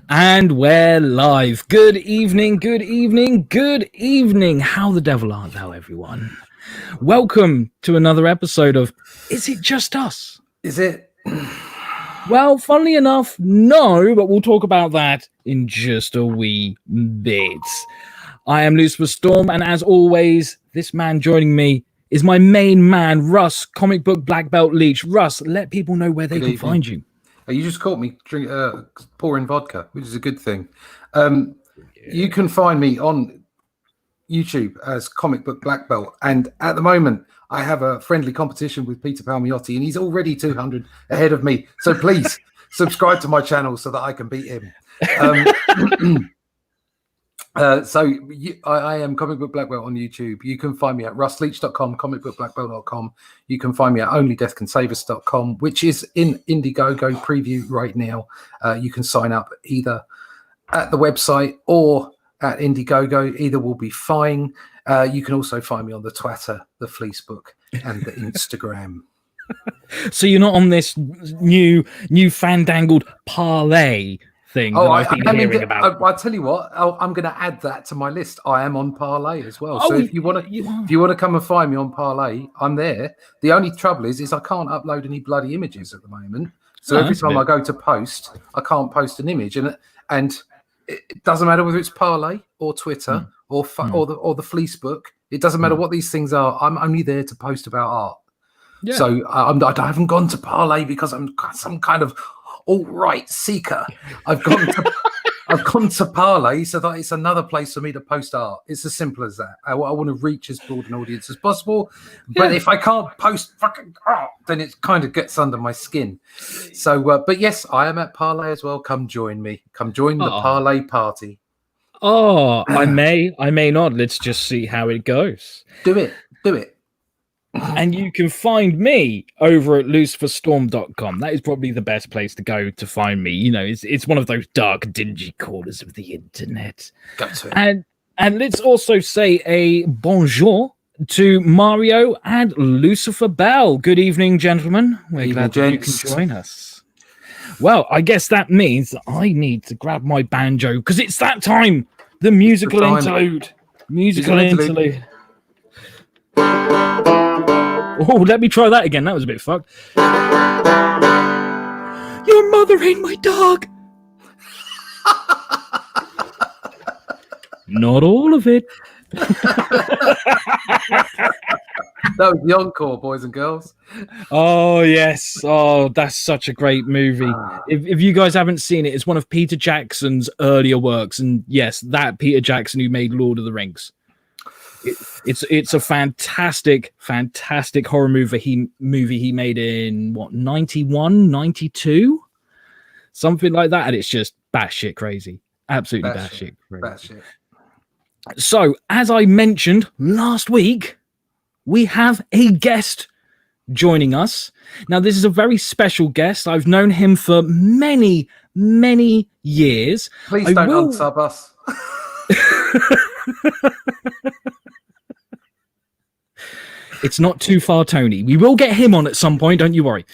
And we're live. Good evening, good evening, good evening. How the devil art thou, everyone? Welcome to another episode of Is It Just Us? Is it? Well, funnily enough, no, but we'll talk about that in just a wee bit. I am Lucifer Storm, and as always, this man joining me is my main man, Russ, comic book black belt leech. Russ, let people know where they can find you. You just caught me pouring vodka, which is a good thing. You can find me on YouTube as Comic Book Black Belt, and at the moment I have a friendly competition with Peter Palmiotti, and he's already 200 ahead of me. So please subscribe to my channel so that I can beat him. I am Comic Book Black Belt on YouTube. You can find me at russleach.com, comicbookblackbelt.com. You can find me at onlydeathcansavus.com, which is in Indiegogo preview right now. You can sign up either at the website or at Indiegogo. Either will be fine. You can also find me on the Twitter, the Fleecebook, and the Instagram. So you're not on this new fandangled parlay thing that I've been hearing about. I'll tell you what, I'm going to add that to my list. I am on Parlay as well. So if you want to come and find me on Parlay, I'm there. The only trouble is I can't upload any bloody images at the moment. So every time I go to post, I can't post an image, and it doesn't matter whether it's Parlay or Twitter or the Fleecebook. It doesn't matter what these things are. I'm only there to post about art. Yeah. So I haven't gone to Parlay because I'm some kind of alt-right seeker. I've gone to Parlay so that it's another place for me to post art. It's as simple as that. I want to reach as broad an audience as possible, but if I can't post fucking art, then it kind of gets under my skin. So but yes, I am at Parlay as well. Come join me. Come join the Parlay party. I may not. Let's just see how it goes. Do it. And you can find me over at luciferstorm.com. That is probably the best place to go to find me. You know, it's one of those dark, dingy corners of the internet. Go to it. And let's also say a bonjour to Mario and Lucifer Bell. Good evening, gentlemen. We're glad that you can join us. Well, I guess that means that I need to grab my banjo because it's that time. The musical interlude. Musical interlude. Oh, let me try that again. That was a bit fucked. Your mother ain't my dog. Not all of it. That was the encore, boys and girls. Oh, yes. Oh, that's such a great movie. If you guys haven't seen it, it's one of Peter Jackson's earlier works. And yes, that Peter Jackson who made Lord of the Rings. It's a fantastic horror movie he made in 91, 92, something like that, and it's just batshit crazy, absolutely batshit crazy. So, as I mentioned last week, we have a guest joining us. Now, this is a very special guest. I've known him for many years. Please don't unsub us. It's not too far, Tony. We will get him on at some point, don't you worry.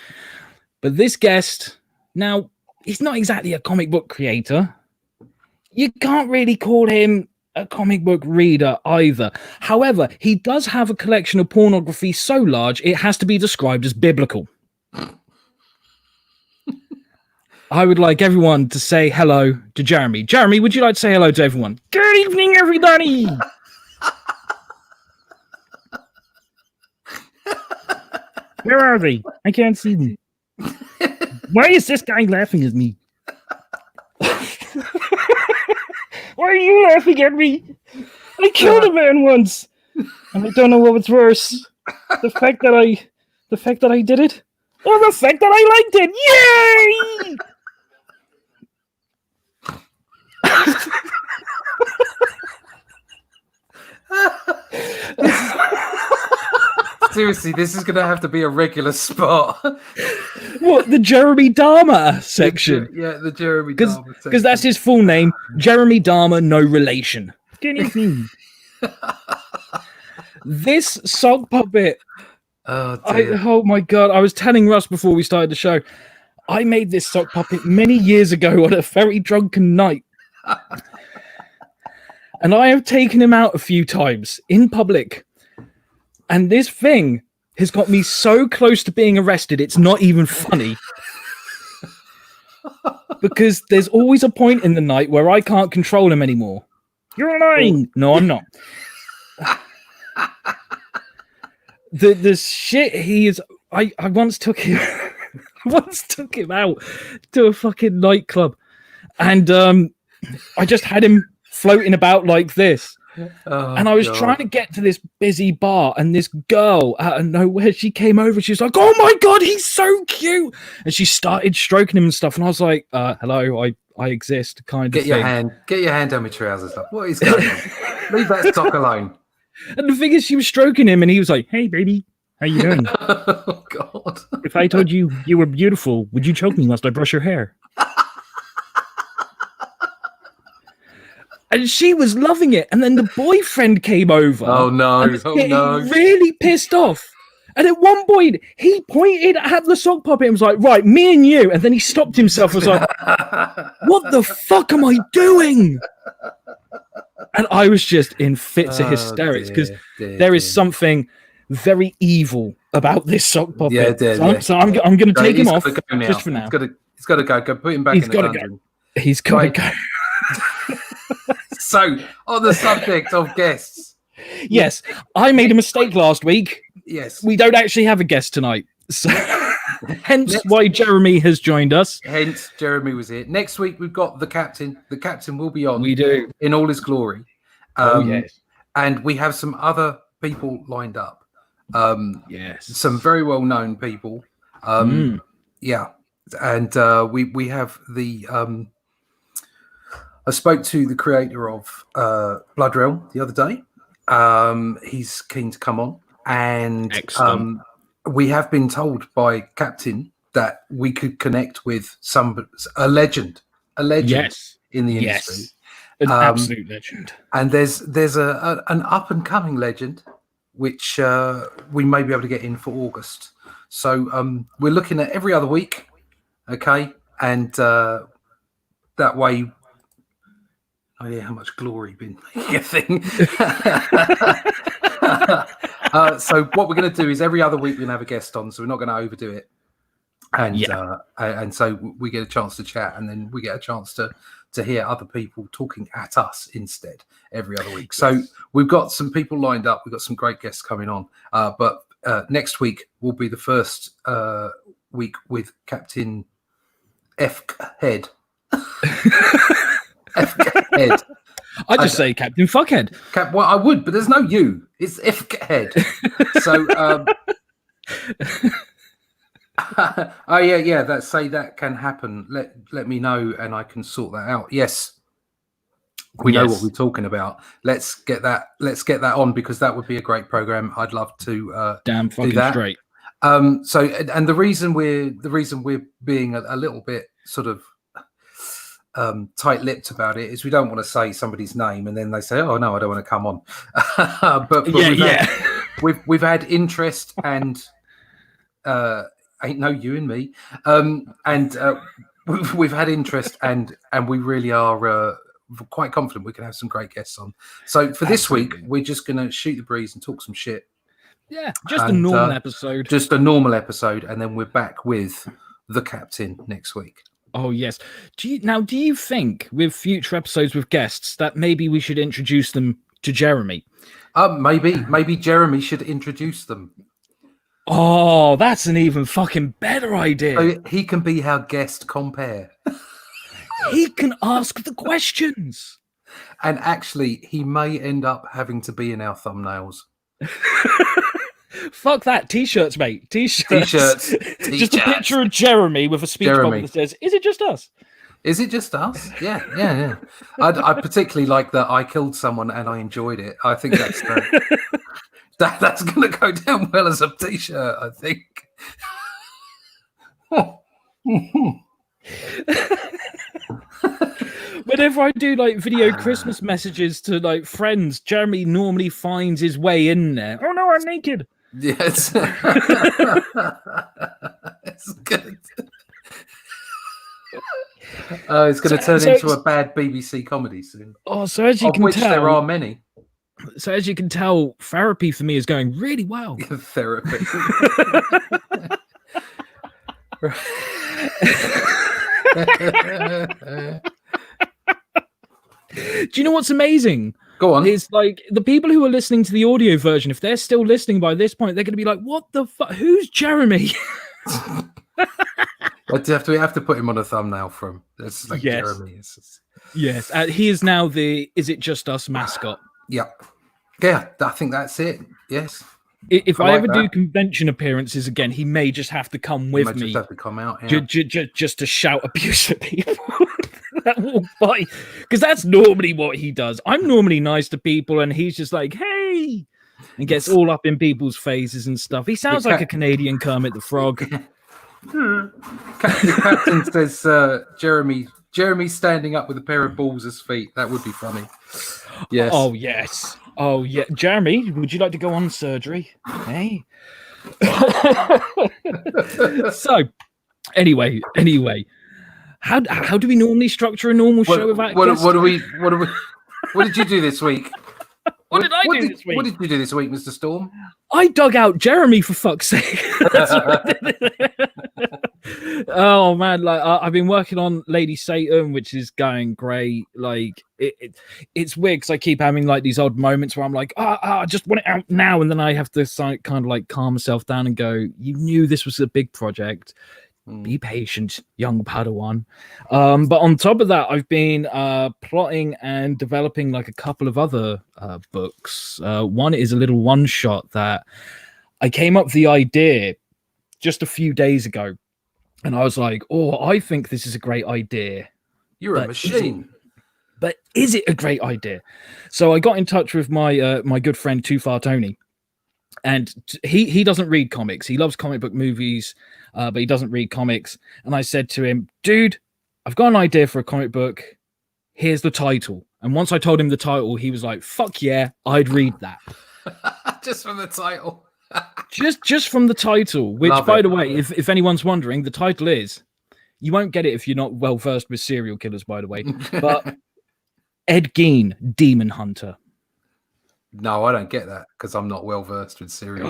But this guest, now, he's not exactly a comic book creator. You can't really call him a comic book reader either. However, he does have a collection of pornography so large, it has to be described as biblical. I would like everyone to say hello to Jeremy. Jeremy, would you like to say hello to everyone? Good evening, everybody! Where are they? I can't see them. Why is this guy laughing at me? Why are you laughing at me? I killed a man once, and I don't know what was worse. The fact that I did it, or the fact that I liked it. Yay! Seriously, this is going to have to be a regular spot. What, the Jeremy Dahmer section? The Jeremy Dahmer section. Because that's his full name, Jeremy Dahmer, no relation. This sock puppet. Oh, dear. Oh my God. I was telling Russ before we started the show, I made this sock puppet many years ago on a very drunken night. And I have taken him out a few times in public. And this thing has got me so close to being arrested, it's not even funny. Because there's always a point in the night where I can't control him anymore. You're lying. No, I'm not. The shit he is. I once took him. Out to a fucking nightclub, and I just had him floating about like this. And I was trying to get to this busy bar, and this girl out of nowhere, she came over. She was like, "Oh my god, he's so cute!" And she started stroking him and stuff. And I was like, "Hello, I exist." Kind of. Get your hand down my trousers. Like, what is going on? Leave that sock alone. And the thing is, she was stroking him, and he was like, "Hey, baby, how you doing?" Oh god! If I told you you were beautiful, would you choke me whilst I brush your hair? And she was loving it. And then the boyfriend came over. Oh no! And was getting really pissed off. And at one point, he pointed at the sock puppet and was like, "Right, me and you." And then he stopped himself and was like, "What the fuck am I doing?" And I was just in fits of hysterics because there is something very evil about this sock puppet. So I'm going to take him off just for now. He's got to go. Go put him back in the dungeon. He's got to go. So, on the subject of guests. Yes, I made a mistake last week. Yes. We don't actually have a guest tonight. So, hence why Jeremy has joined us. Hence, Jeremy was here. Next week, we've got the captain. The captain will be on. We do. In all his glory. Yes. And we have some other people lined up. Yes. Some very well-known people. Yeah. And we have the... I spoke to the creator of Blood Realm the other day. He's keen to come on. And we have been told by Captain that we could connect with a legend Yes. in the industry. Yes. An absolute legend. And there's an up-and-coming legend, which we may be able to get in for August. So we're looking at every other week, okay? And that way... Oh yeah, how much glory been making a thing. So what we're going to do is every other week we're going to have a guest on, so we're not going to overdo it. And so we get a chance to chat, and then we get a chance to hear other people talking at us instead every other week. So we've got some people lined up. We've got some great guests coming on. But next week will be the first week with Captain F. Head. Head. I just say Captain Fuckhead. Well, I would, but there's no you. It's F. Head. So, oh yeah. That can happen. Let me know, and I can sort that out. Yes, we know what we're talking about. Let's get that on, because that would be a great program. I'd love to. Damn fucking do that. straight. So, and the reason we're being a little bit sort of tight-lipped about it is we don't want to say somebody's name and then they say, "Oh no, I don't want to come on." but we've had interest, and ain't no you and me, and we've had interest, and we really are quite confident we can have some great guests on. So for this week, we're just going to shoot the breeze and talk some shit. Yeah, just a normal episode. Just a normal episode, and then we're back with the captain next week. Oh, yes. Do you think with future episodes with guests that maybe we should introduce them to Jeremy? Maybe Jeremy should introduce them. Oh, that's an even fucking better idea. So he can be our guest compare. He can ask the questions. And actually, he may end up having to be in our thumbnails. Fuck that. T-shirts, mate. T-shirts. Just a picture of Jeremy with a speech bubble that says, "Is it just us?" Is it just us? Yeah. I particularly like that I killed someone and I enjoyed it. I think that's that's going to go down well as a T-shirt, I think. Whenever I do like video Christmas messages to like friends, Jeremy normally finds his way in there. Oh no, I'm naked. Yes. It's good. It's going to turn into a bad BBC comedy soon. Oh, so as you can tell, there are many. So as you can tell, therapy for me is going really well. Therapy. Do you know what's amazing? Go on. It's like the people who are listening to the audio version, if they're still listening by this point, they're going to be like, "What the fuck? Who's Jeremy?" We have to put him on a thumbnail from. It's like yes. Jeremy. Yes, he is now the "Is It Just Us" mascot. Yeah, I think that's it. Yes. If I ever do convention appearances again, he may just have to come with me. Just have to come out, yeah. just to shout abuse at people that walk by, because that's normally what he does. I'm normally nice to people, and he's just like, "Hey," and gets all up in people's faces and stuff. He sounds like a Canadian Kermit the Frog. The captain says, Jeremy standing up with a pair of balls as feet. That would be funny. Yes. Oh, yes. Oh, yeah. Jeremy, would you like to go on surgery? Hey. So, anyway. How do we normally structure a normal show without what did you do this week? What did I do this week? What did you do this week, Mr. Storm? I dug out Jeremy, for fuck's sake. Oh man, like I've been working on Lady Satan, which is going great. Like it's weird because I keep having like these odd moments where I'm like, I just want it out now, and then I have to kind of like calm myself down and go, you knew this was a big project. Be patient, young Padawan. But on top of that, I've been plotting and developing like a couple of other books. One is a little one shot that I came up with the idea just a few days ago, and I was like, "Oh, I think this is a great idea." You're a machine. But is it a great idea? So I got in touch with my my good friend Too Far Tony. And he doesn't read comics. He loves comic book movies, but he doesn't read comics. And I said to him, dude, I've got an idea for a comic book. Here's the title. And once I told him the title, he was like, fuck yeah, I'd read that. Just from the title. just from the title, which, by the way, if anyone's wondering, the title is, you won't get it if you're not well versed with serial killers, by the way, but Ed Gein, Demon Hunter. No, I don't get that because I'm not well versed with serial.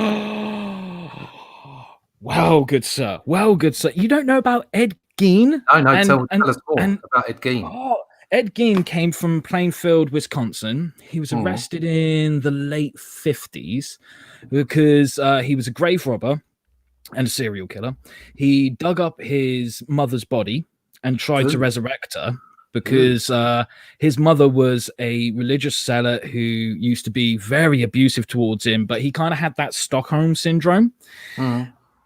Well, good sir. You don't know about Ed Gein? No, tell us more about Ed Gein. Oh, Ed Gein came from Plainfield, Wisconsin. He was arrested in the late 50s because he was a grave robber and a serial killer. He dug up his mother's body and tried to resurrect her, because his mother was a religious zealot who used to be very abusive towards him, but he kind of had that Stockholm syndrome.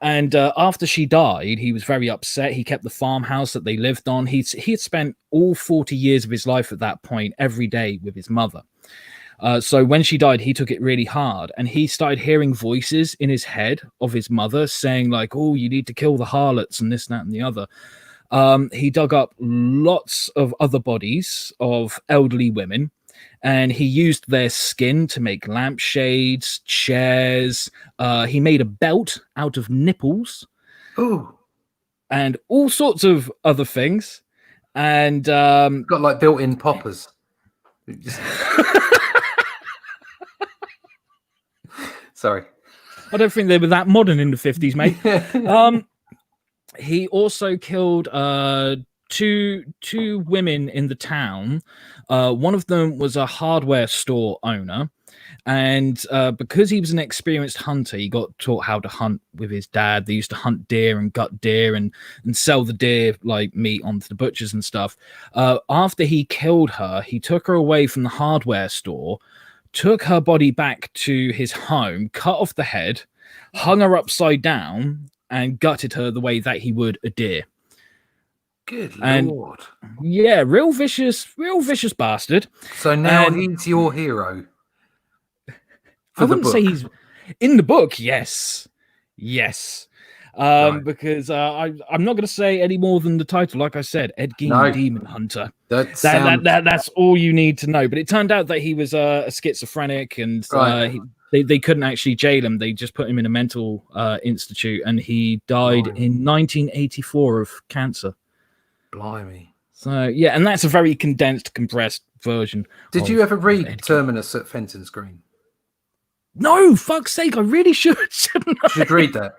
And after she died, he was very upset. He kept the farmhouse that they lived on. He had spent all 40 years of his life at that point every day with his mother. So when she died, he took it really hard, and he started hearing voices in his head of his mother saying like, oh, you need to kill the harlots and this, that, and the other. He dug up lots of other bodies of elderly women, and he used their skin to make lampshades, chairs. He made a belt out of nipples. Ooh. And all sorts of other things. And got like built-in poppers. Sorry. I don't think they were that modern in the 50s, mate. He also killed two women in the town. One of them was a hardware store owner, and because he was an experienced hunter, he got taught how to hunt with his dad. They used to hunt deer and gut deer and sell the deer like meat onto the butchers and stuff. After he killed her, he took her away from the hardware store, took her body back to his home, cut off the head, hung her upside down, and gutted her the way that he would a deer. Good Lord. Yeah, real vicious bastard. So now he's your hero. I wouldn't say he's in the book. Yes. Because I'm not going to say any more than the title. Like I said, Ed Gein, Demon Hunter. That's all you need to know. But it turned out that he was a schizophrenic, and they couldn't actually jail him. They just put him in a mental institute, and he died in 1984 of cancer. Blimey. So yeah, and that's a very condensed, compressed version. Did you ever read Terminus at Fenton's Green? No, fuck's sake, I really should. You should read that.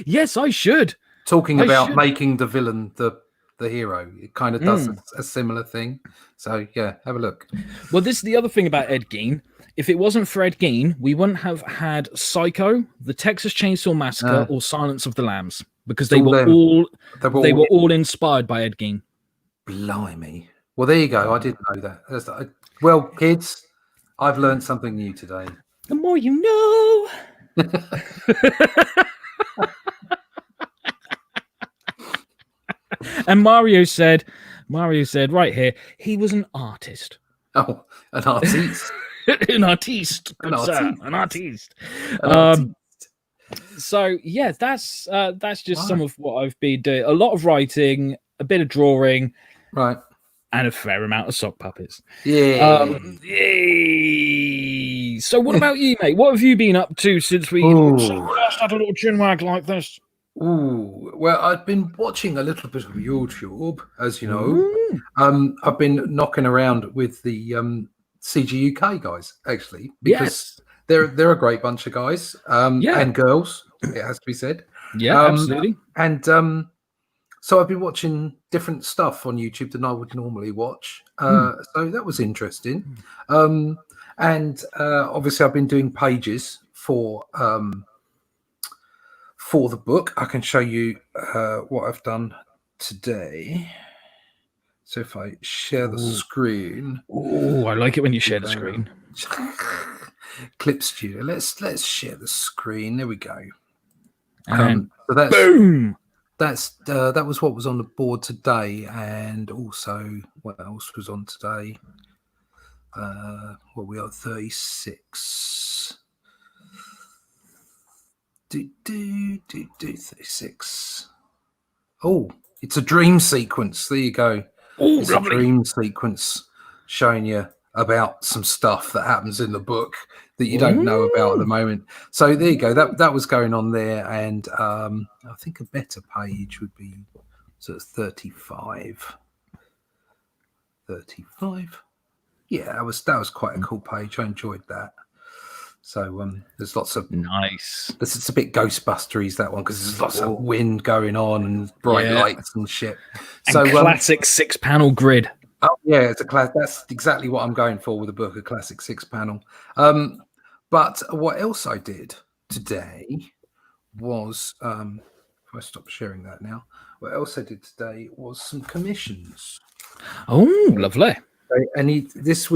Yes, I should. Talking about making the villain the hero. It kind of does a similar thing. So yeah, have a look. Well, this is the other thing about Ed Gein. If it wasn't for Ed Gein, we wouldn't have had Psycho, The Texas Chainsaw Massacre, or Silence of the Lambs, because they were all inspired by Ed Gein. Blimey. Well, there you go. I didn't know that. Well, kids, I've learned something new today. The more you know. And Mario said right here, he was an artist. Oh, an artiste. An artiste. An artiste. So yeah, that's just some of what I've been doing. A lot of writing, a bit of drawing, right, and a fair amount of sock puppets. Yeah. Yay. So what about you, mate? What have you been up to since we just had a little chin wag like this? Ooh, well, I've been watching a little bit of YouTube, as you know. I've been knocking around with the CG UK guys, actually, because they're a great bunch of guys and girls. It has to be said. Yeah, absolutely. And so I've been watching different stuff on YouTube than I would normally watch. So that was interesting. And obviously, I've been doing pages for the book. I can show you what I've done today. So if I share the screen. Oh, I like it when you share the screen. Clip Studio. Let's share the screen. There we go. And so that's boom. That was what was on the board today, and also what else was on today? Well, we are 36. 36. Oh, it's a dream sequence. There you go. Oh, it's lovely. A dream sequence showing you about some stuff that happens in the book that you don't know about at the moment. So there you go. That was going on there, and I think a better page would be sort of 35. 35. Yeah, that was quite a cool page. I enjoyed that. So there's lots of nice. It's a bit Ghostbusteries, that one, because there's lots of wind going on and bright lights and shit. So classic 6-panel grid. Oh yeah, it's a class. That's exactly what I'm going for with a book, a classic 6-panel. But what else I did today was, if I stop sharing that now, what else I did today was some commissions. Oh, lovely. And these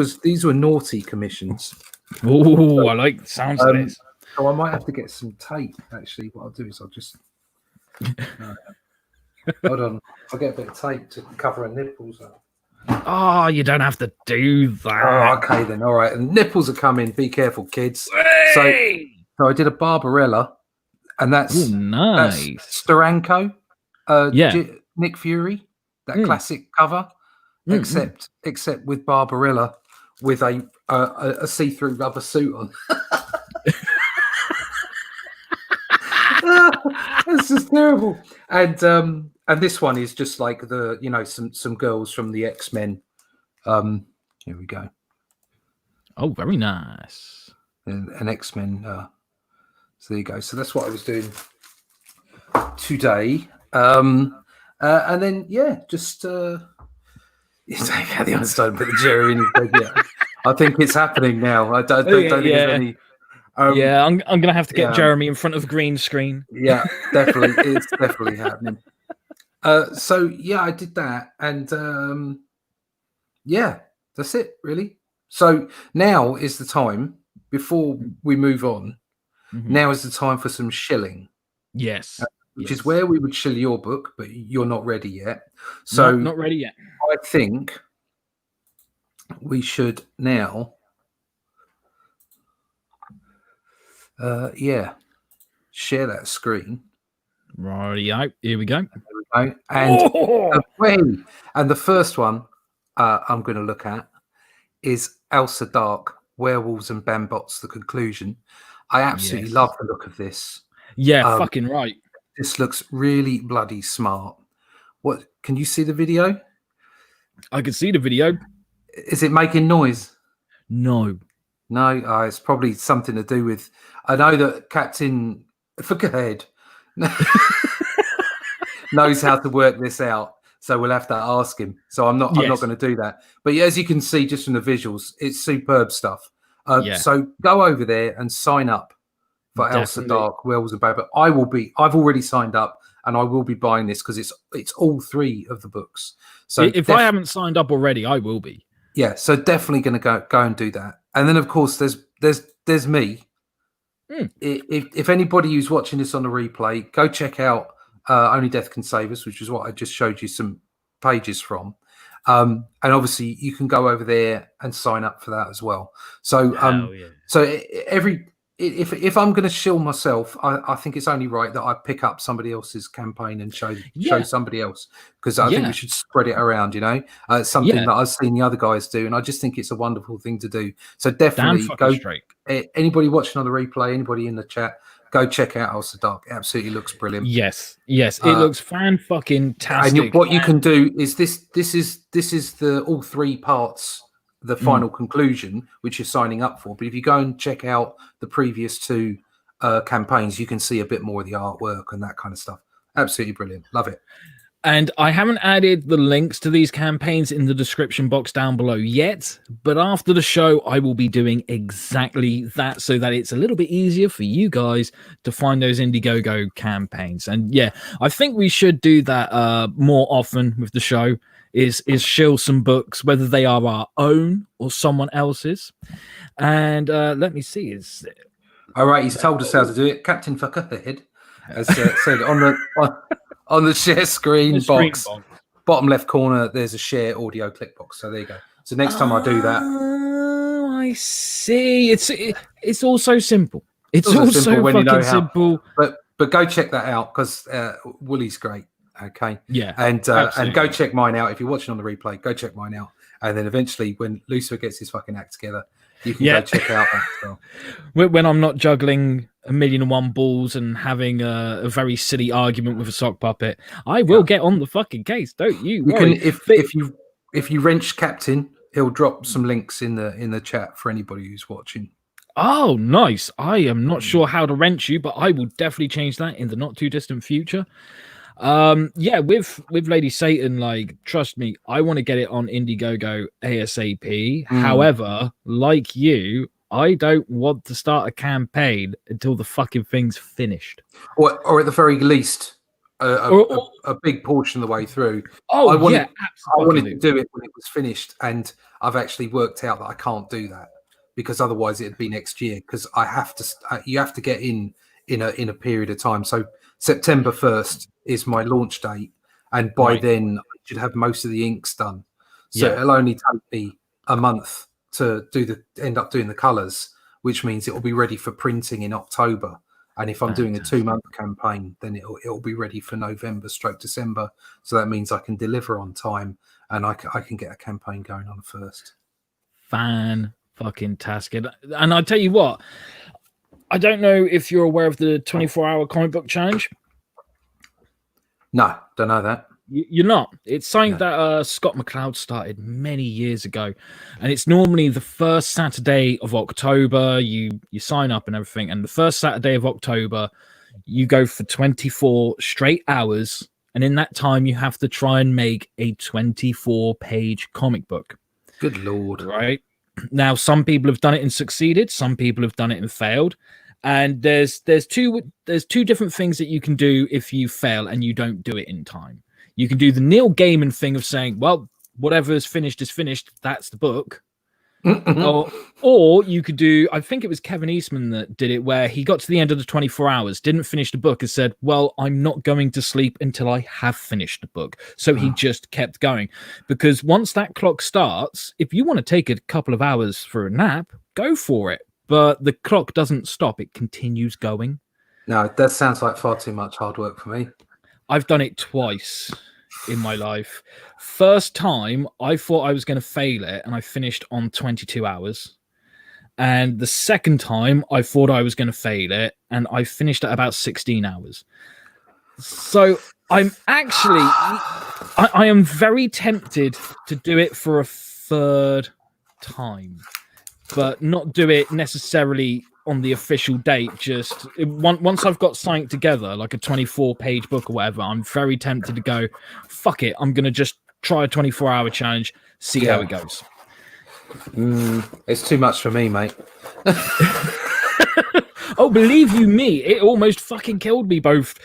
were naughty commissions. Oh, I like the sounds of this. So I might have to get some tape. Actually, what I'll do is I'll just hold on. I'll get a bit of tape to cover her nipples up. Oh, you don't have to do that. Oh, okay then. All right. And nipples are coming. Be careful, kids. Hey! So I did a Barbarella, and that's nice. That's Steranko, Nick Fury, that classic cover, except with Barbarella with a see-through rubber suit on. It's just terrible. And this one is just like some girls from the X-Men. Here we go. Oh, very nice. An X-Men. So there you go. So that's what I was doing today. And then just the understand, put the Jerry in his bed. Yeah. I think it's happening now. I don't think there's any. I'm gonna have to get Jeremy in front of a green screen. Yeah, definitely, it's definitely happening. So I did that, and that's it really. So now is the time before we move on. Mm-hmm. Now is the time for some shilling. Yes, which is where we would shill your book, but you're not ready yet. So not ready yet. I think we should now. Share that screen. Rightio. Here we go. And the first one I'm going to look at is Elsa Dark, Werewolves and Bambots, the conclusion. I absolutely love the look of this. Yeah, fucking right. This looks really bloody smart. What can you see the video? I can see the video. Is it making noise? No. No, it's probably something to do with. I know that Captain Fuckerhead knows how to work this out, so we'll have to ask him. So I'm not going to do that. But yeah, as you can see just from the visuals, it's superb stuff. So go over there and sign up for Elsa Dark, Wells and Babe. I've already signed up, and I will be buying this because it's all 3 of the books. So if I haven't signed up already, I will be. Yeah, so definitely going to go and do that. And then of course there's me. If anybody who's watching this on the replay, go check out Only Death Can Save Us, which is what I just showed you some pages from. And obviously you can go over there and sign up for that as well. So if I'm going to shill myself, I think it's only right that I pick up somebody else's campaign and show somebody else, because I think we should spread it around. It's something that I've seen the other guys do, and I just think it's a wonderful thing to do. So definitely go. Anybody watching on the replay, anybody in the chat, go check out Elsa Dark. It absolutely looks brilliant. Yes, it looks fan-fucking-tastic. And what you can do is this is the all 3 parts, the final conclusion, which you're signing up for. But if you go and check out the previous 2 campaigns, you can see a bit more of the artwork and that kind of stuff. Absolutely brilliant. Love it. And I haven't added the links to these campaigns in the description box down below yet, but after the show, I will be doing exactly that so that it's a little bit easier for you guys to find those Indiegogo campaigns. And yeah, I think we should do that more often with the show, is shill some books, whether they are our own or someone else's. And let me see. All right, he's told us how to do it. Captain Fuckerhead has said on the share screen box, bottom left corner, there's a share audio click box. So there you go. So next time I do that. Oh, I see. It's also simple. It's also when fucking simple. But go check that out, because Woolie's great. Okay. Yeah. And go check mine out. If you're watching on the replay, go check mine out. And then eventually, when Lucifer gets his fucking act together, you can go check out that as well. When I'm not juggling 1,000,001 balls and having a very silly argument with a sock puppet, I will get on the fucking case. Don't you worry. If you wrench Captain, he'll drop some links in the chat for anybody who's watching. Oh, nice. I am not sure how to wrench you, but I will definitely change that in the not too distant future. With Lady Satan, like, trust me, I want to get it on Indiegogo ASAP. However, like you, I don't want to start a campaign until the fucking thing's finished, or at the very least a big portion of the way through. I wanted to do it when it was finished, and I've actually worked out that I can't do that, because otherwise it'd be next year, because I have to you have to get in a period of time. So September 1st is my launch date, and by then I should have most of the inks done. So it'll only take me a month to end up doing the colours, which means it will be ready for printing in October. And if I'm doing a 2-month campaign, then it'll be ready for November/December. So that means I can deliver on time, and I can get a campaign going on the 1st. Fan-fucking-tastic. And I tell you what, I don't know if you're aware of the 24-hour comic book challenge. No, don't know that. You're not. It's something that Scott McCloud started many years ago, and it's normally the first Saturday of October. You sign up and everything, and the first Saturday of October, you go for 24 straight hours, and in that time, you have to try and make a 24-page comic book. Good Lord! Right now, some people have done it and succeeded. Some people have done it and failed. And there's two different things that you can do if you fail and you don't do it in time. You can do the Neil Gaiman thing of saying, well, whatever is finished, that's the book. Or you could do, I think it was Kevin Eastman that did it, where he got to the end of the 24 hours, didn't finish the book, and said, well, I'm not going to sleep until I have finished the book. So he just kept going. Because once that clock starts, if you want to take a couple of hours for a nap, go for it. But the clock doesn't stop. It continues going. No, that sounds like far too much hard work for me. I've done it twice in my life. First time, I thought I was going to fail it, and I finished on 22 hours. And the second time, I thought I was going to fail it, and I finished at about 16 hours. So I'm actually, I am very tempted to do it for a third time, but not do it necessarily on the official date. Just once I've got something together, like a 24-page book or whatever, I'm very tempted to go, fuck it, I'm gonna just try a 24-hour challenge, see how it goes. It's too much for me, mate. Oh, believe you me, it almost fucking killed me both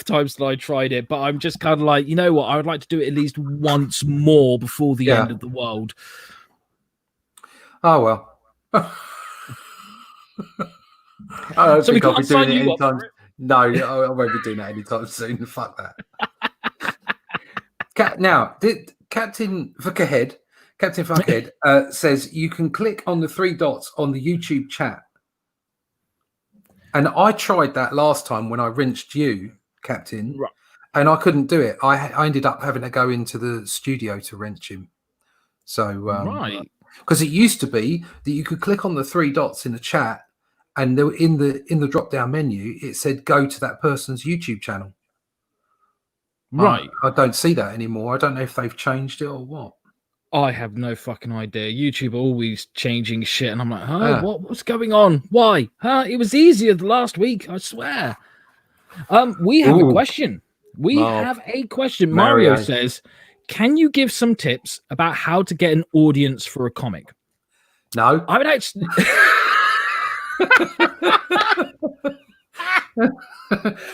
times that I tried it. But I'm just kind of like, you know what? I would like to do it at least once more before the end of the world. Oh well. I don't think I'll be doing it anytime. No, I won't be doing that anytime soon. Fuck that. Now, Captain Fuckhead says you can click on the 3 dots on the YouTube chat. And I tried that last time when I wrenched you, Captain, right, and I couldn't do it. I ended up having to go into the studio to wrench him. So, right. Because it used to be that you could click on the 3 dots in the chat, and in the drop down menu it said go to that person's YouTube channel. Right. I don't see that anymore. I don't know if they've changed it or what. I have no fucking idea. YouTube are always changing shit, and I'm like, what's going on? Why? It was easier the last week, I swear. We have a question. Have a question. Mario says, can you give some tips about how to get an audience for a comic? No. I would actually...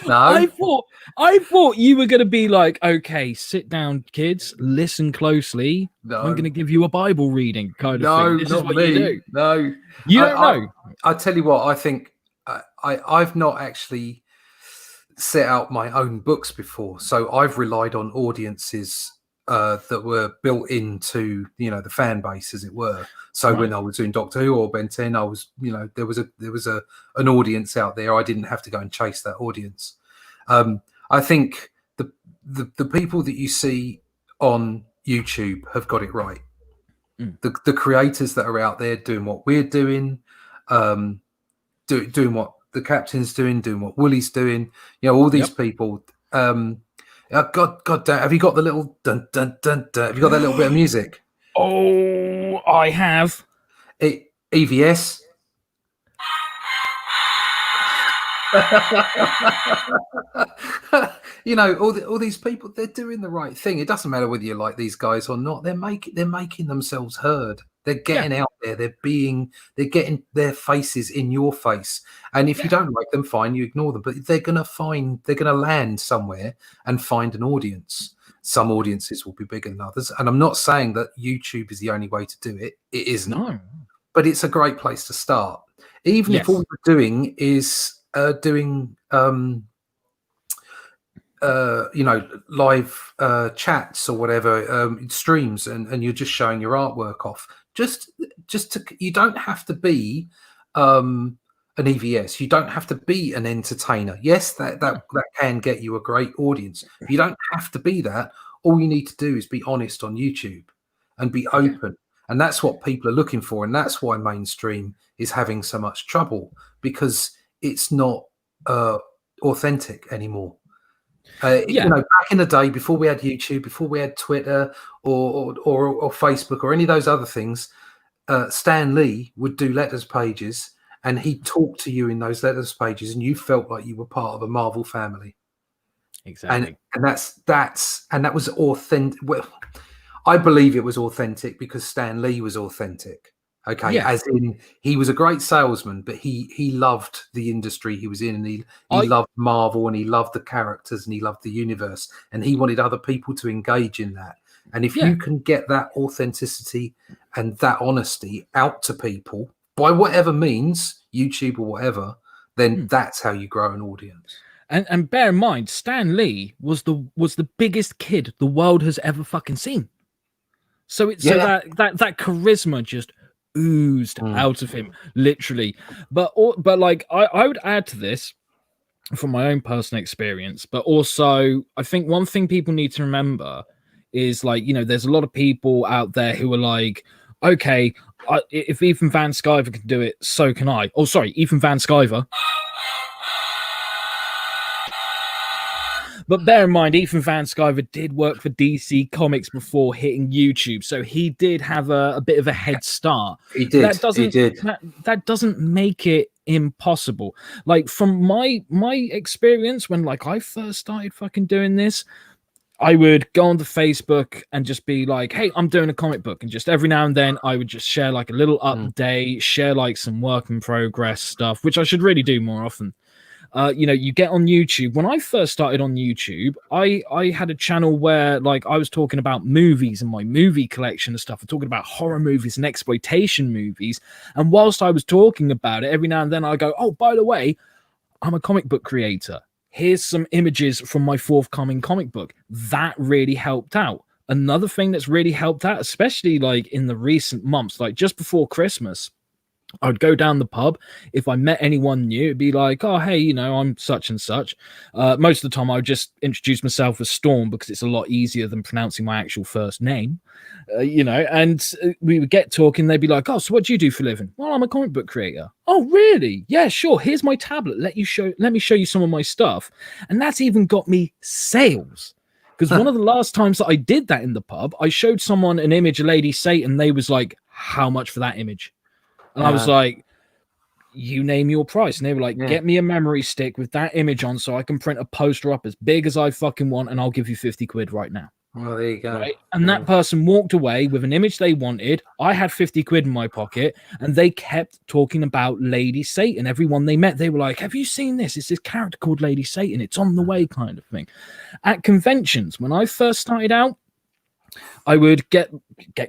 No. I thought you were going to be like, okay, sit down, kids, listen closely. No. I'm going to give you a Bible reading kind of thing. This is what you do. No, you don't know. I tell you what, I think I've not actually set out my own books before, so I've relied on audiences that were built into the fan base, as it were. So when I was doing Doctor Who or Ben 10, I was there was an audience out there. I didn't have to go and chase that audience. I think the people that you see on YouTube have got it right. The creators that are out there doing what we're doing, doing what the Captain's doing what Woolie's doing. All these people. God damn! Have you got the little dun dun dun dun? Have you got that little bit of music? Oh, I have. EVS. All these people, they're doing the right thing. It doesn't matter whether you like these guys or not. They're making themselves heard. They're getting out there. They're getting their faces in your face. And if you don't like them, fine, you ignore them. But they're gonna land somewhere and find an audience. Some audiences will be bigger than others. And I'm not saying that YouTube is the only way to do it. It isn't. No. But it's a great place to start. Even if all you're doing is doing live chats or whatever, streams, and you're just showing your artwork off. You don't have to be an EVS. You don't have to be an entertainer. Yes, that can get you a great audience. But you don't have to be that. All you need to do is be honest on YouTube and be open. And that's what people are looking for. And that's why mainstream is having so much trouble, because it's not authentic anymore. Back in the day, before we had YouTube, before we had Twitter or Facebook or any of those other things, Stan Lee would do letters pages, and he'd talk to you in those letters pages, and you felt like you were part of a Marvel family. Exactly. And that was authentic. Well, I believe it was authentic because Stan Lee was authentic. Okay, as in he was a great salesman, but he loved the industry he was in, and he loved Marvel, and he loved the characters, and he loved the universe, and he wanted other people to engage in that. And if you can get that authenticity and that honesty out to people by whatever means, YouTube or whatever, then that's how you grow an audience. And bear in mind, Stan Lee was the biggest kid the world has ever fucking seen. So it's that charisma just oozed out of him, literally. But like I would add to this from my own personal experience, but also I think one thing people need to remember is, like, there's a lot of people out there who are like, okay, if Ethan Van Sciver can do it, so can I. Oh, sorry, Ethan Van Sciver. But bear in mind, Ethan Van Sciver did work for DC Comics before hitting YouTube, so he did have a bit of a head start. He did. That doesn't make it impossible. Like from my experience, when like I first started fucking doing this, I would go onto Facebook and just be like, hey, I'm doing a comic book. And just every now and then I would just share like a little update, share like some work in progress stuff, which I should really do more often. You get on YouTube. When I first started on YouTube, I had a channel where like I was talking about movies and my movie collection and stuff. I'm talking about horror movies and exploitation movies. And whilst I was talking about it, every now and then I go, oh, by the way, I'm a comic book creator. Here's some images from my forthcoming comic book. That really helped out. Another thing that's really helped out, especially like in the recent months, like just before Christmas, I'd go down the pub. If I met anyone new, it'd be like, oh, hey, I'm such and such. Most of the time, I would just introduce myself as Storm because it's a lot easier than pronouncing my actual first name, and we would get talking. They'd be like, oh, so what do you do for a living? Well, I'm a comic book creator. Oh, really? Yeah, sure. Here's my tablet. Let me show you some of my stuff. And that's even got me sales. Because one of the last times that I did that in the pub, I showed someone an image of Lady Satan. They was like, how much for that image? And I was like, you name your price. And they were like, get me a memory stick with that image on so I can print a poster up as big as I fucking want and I'll give you 50 quid right now. Well, there you go. Right? And that person walked away with an image they wanted. I had 50 quid in my pocket and they kept talking about Lady Satan. Everyone they met, they were like, have you seen this? It's this character called Lady Satan. It's on the way kind of thing. At conventions, when I first started out, I would get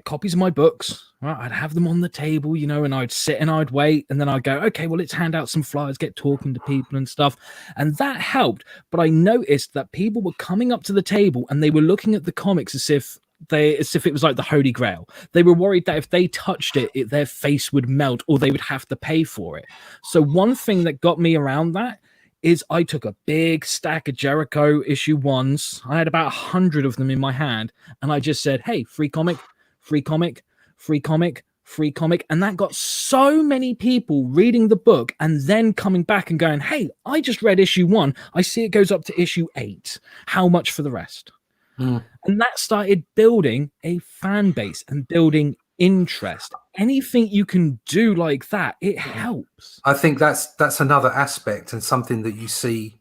copies of my books. Right? I'd have them on the table, and I'd sit and I'd wait. And then I'd go, okay, well, let's hand out some flyers, get talking to people and stuff. And that helped. But I noticed that people were coming up to the table and they were looking at the comics as if it was like the Holy Grail. They were worried that if they touched it, their face would melt or they would have to pay for it. So one thing that got me around that is I took a big stack of Jericho issue ones. I had about 100 of them in my hand. And I just said, hey, free comic, free comic, free comic, free comic. And that got so many people reading the book and then coming back and going, hey, I just read issue 1. I see it goes up to issue 8. How much for the rest? And that started building a fan base and building interest. Anything you can do like that, it helps. I think that's another aspect and something that you see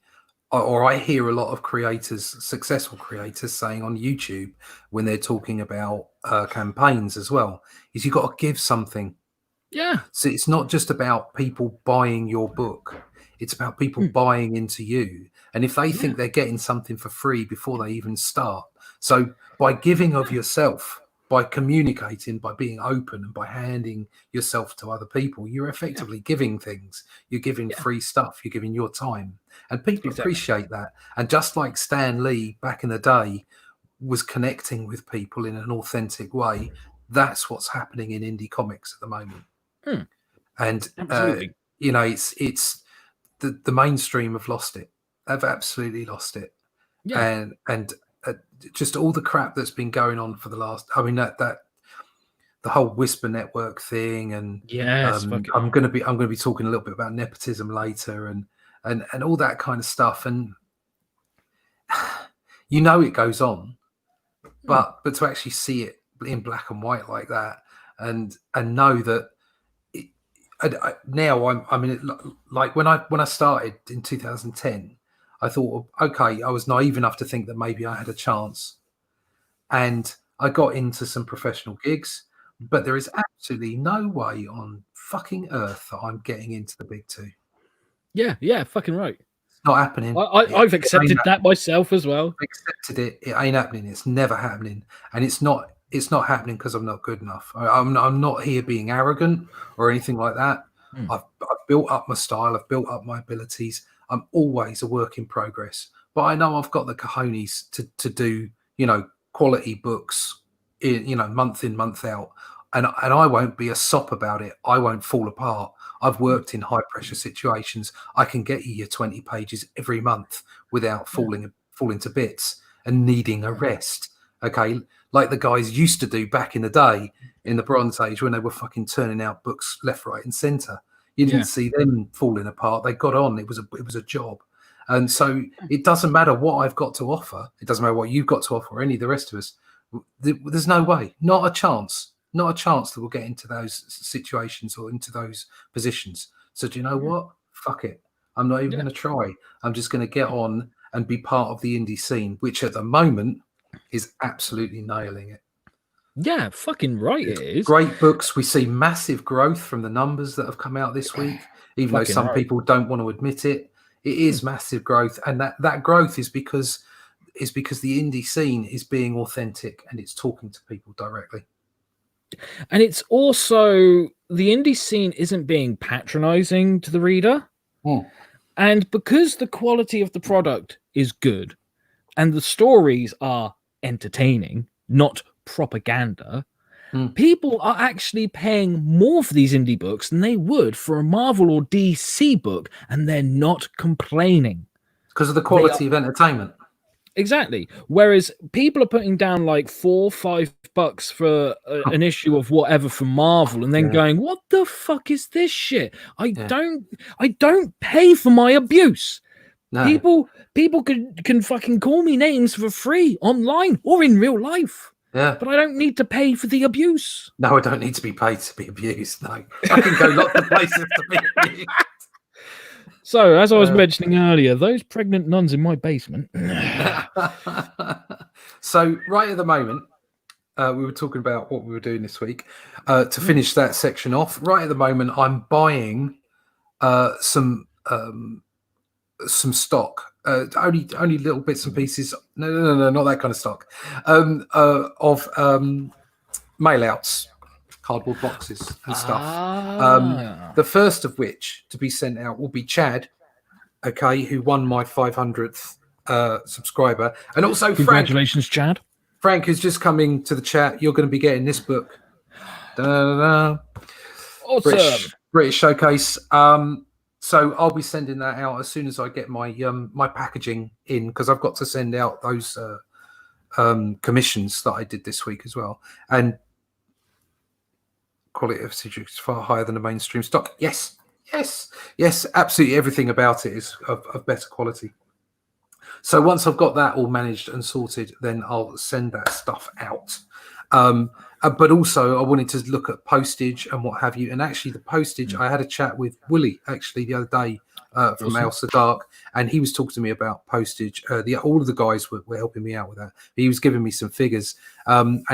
or I hear a lot of creators, successful creators, saying on YouTube when they're talking about campaigns as well, is you've got to give something. Yeah. So it's not just about people buying your book. It's about people buying into you. And if they think they're getting something for free before they even start. So by giving of yourself, by communicating, by being open and by handing yourself to other people, you're effectively giving things. You're giving free stuff. You're giving your time. And people appreciate that. And just like Stan Lee back in the day was connecting with people in an authentic way, that's what's happening in indie comics at the moment. And, it's the mainstream have lost it. They've absolutely lost it. Yeah. And just all the crap that's been going on for the last, that the whole Whisper Network thing, and I'm going to be talking a little bit about nepotism later, and all that kind of stuff, and it goes on, but to actually see it in black and white like that, and know that now like when I started in 2010. I thought, okay, I was naive enough to think that maybe I had a chance. And I got into some professional gigs, but there is absolutely no way on fucking earth that I'm getting into the big two. Yeah, fucking right. It's not happening. I've accepted that myself as well. I accepted it. It ain't happening. It's never happening. And it's not happening because I'm not good enough. I'm not here being arrogant or anything like that. I've built up my style. I've built up my abilities. I'm always a work in progress, but I know I've got the cojones to do, quality books, month in, month out. And I won't be a sop about it. I won't fall apart. I've worked in high pressure situations. I can get you your 20 pages every month without falling to bits and needing a rest. Okay. Like the guys used to do back in the day in the Bronze Age when they were fucking turning out books left, right and center. You didn't see them falling apart. They got on. It was a job. And so it doesn't matter what I've got to offer. It doesn't matter what you've got to offer, or any of the rest of us. There's no way, not a chance that we'll get into those situations or into those positions. So do you know what? Fuck it. I'm not even going to try. I'm just going to get on and be part of the indie scene, which at the moment is absolutely nailing it. Yeah, fucking right it is. Great books. We see massive growth from the numbers that have come out this week, even though some people don't want to admit it. It is massive growth, and that growth is because the indie scene is being authentic and it's talking to people directly. And it's also, the indie scene isn't being patronizing to the reader. And because the quality of the product is good and the stories are entertaining, not propaganda, people are actually paying more for these indie books than they would for a Marvel or DC book, and they're not complaining. Because of the quality of entertainment. Exactly. Whereas people are putting down like $4-5 for an issue of whatever from Marvel, and then going, "What the fuck is this shit? I don't pay for my abuse." No. People can fucking call me names for free online or in real life. Yeah. But I don't need to pay for the abuse. No, I don't need to be paid to be abused. No. I can go lots of places to be abused. So, as I was mentioning earlier, those pregnant nuns in my basement. So, right at the moment, we were talking about what we were doing this week. To finish that section off, right at the moment, I'm buying some stock. Only little bits and pieces. No, not that kind of stock. Of mail outs, cardboard boxes and stuff. The first of which to be sent out will be Chad, okay, who won my 500th subscriber, and also congratulations, Chad. Frank, who's just coming to the chat. You're going to be getting this book. Awesome. British Showcase. So I'll be sending that out as soon as I get my my packaging in, because I've got to send out those commissions that I did this week as well. And quality of Citrix is far higher than the mainstream stock. Yes, absolutely. Everything about it is of better quality. So once I've got that all managed and sorted, then I'll send that stuff out. But also I wanted to look at postage and what have you. And actually the postage, I had a chat with Willie actually the other day from Elsa Dark, and he was talking to me about postage. All of the guys were helping me out with that. He was giving me some figures. And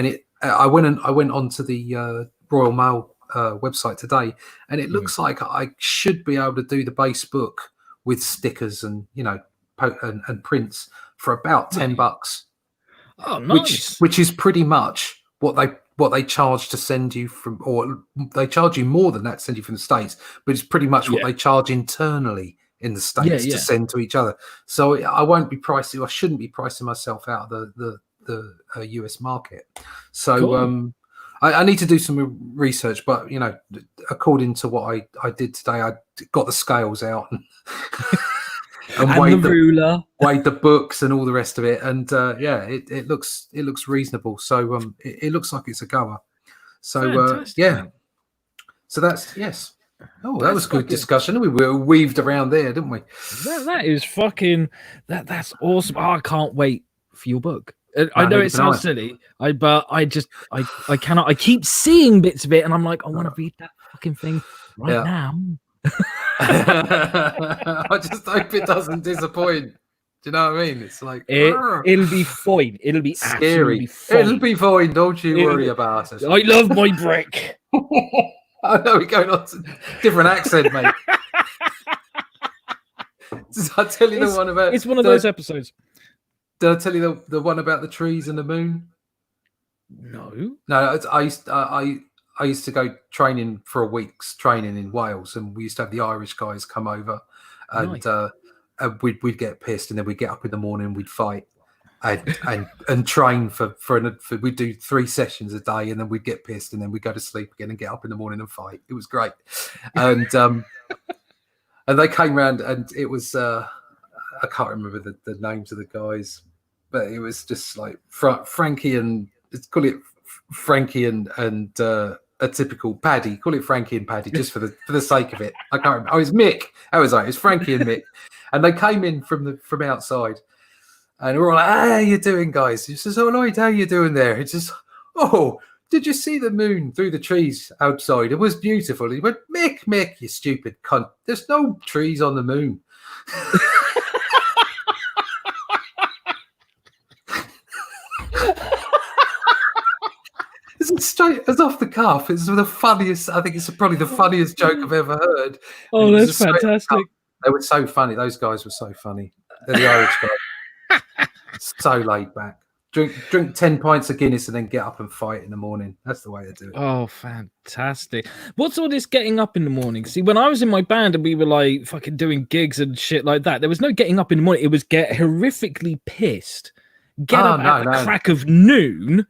I went onto the Royal Mail website today, and it looks like I should be able to do the base book with stickers and, you know, and prints for about $10. Oh, nice. Which is pretty much what they charge to send you from, or they charge you more than that to send you from the States, but it's pretty much what they charge internally in the States to send to each other. So I won't be pricing, I shouldn't be pricing myself out of the US market. So cool. I need to do some research, but you know, according to what I did today, I got the scales out and weighed the ruler, weighed the books and all the rest of it, and it looks reasonable. So it looks like it's a goer. So so that's Oh, that was good discussion. We were weaved around there, didn't we? That is fucking that's awesome. Oh, I can't wait for your book. I know it sounds silly, but I cannot. I keep seeing bits of it, and I'm like, I want to read that fucking thing right now. I just hope it doesn't disappoint. Do you know what I mean? It's like it'll be fine. It'll be scary. Fine. It'll be fine. Don't you worry about it. I love my brick. I know we're going on to different accent, mate. Did I tell you the one about? It's one of those episodes. Did I tell you the one about the trees and the moon? No. I used to go training for a week's training in Wales, and we used to have the Irish guys come over, and we'd get pissed, and then we'd get up in the morning and we'd fight and train for we'd do 3 sessions a day, and then we'd get pissed, and then we'd go to sleep again and get up in the morning and fight. It was great. And and they came round, and it was I can't remember the names of the guys, but it was just like Frankie and let's call it Frankie and a typical Paddy. Call it Frankie and Paddy just for the sake of it. I can't remember. Oh, it's Mick. That was right. It's Frankie and Mick. And they came in from outside, and we're all like, "How you doing, guys?" He says, "Oh, Lloyd, how you doing there?" He says, "Oh, did you see the moon through the trees outside? It was beautiful." He went, Mick, you stupid cunt. There's no trees on the moon." It's straight as off the cuff. It's the funniest. I think it's probably the funniest joke I've ever heard. Oh, that's fantastic. They were so funny. Those guys were so funny. They're the Irish guys. So laid back. Drink 10 pints of Guinness and then get up and fight in the morning. That's the way to do it. Oh, fantastic. What's all this getting up in the morning? See, when I was in my band and we were like fucking doing gigs and shit like that, there was no getting up in the morning. It was get horrifically pissed. Get up at the crack of noon.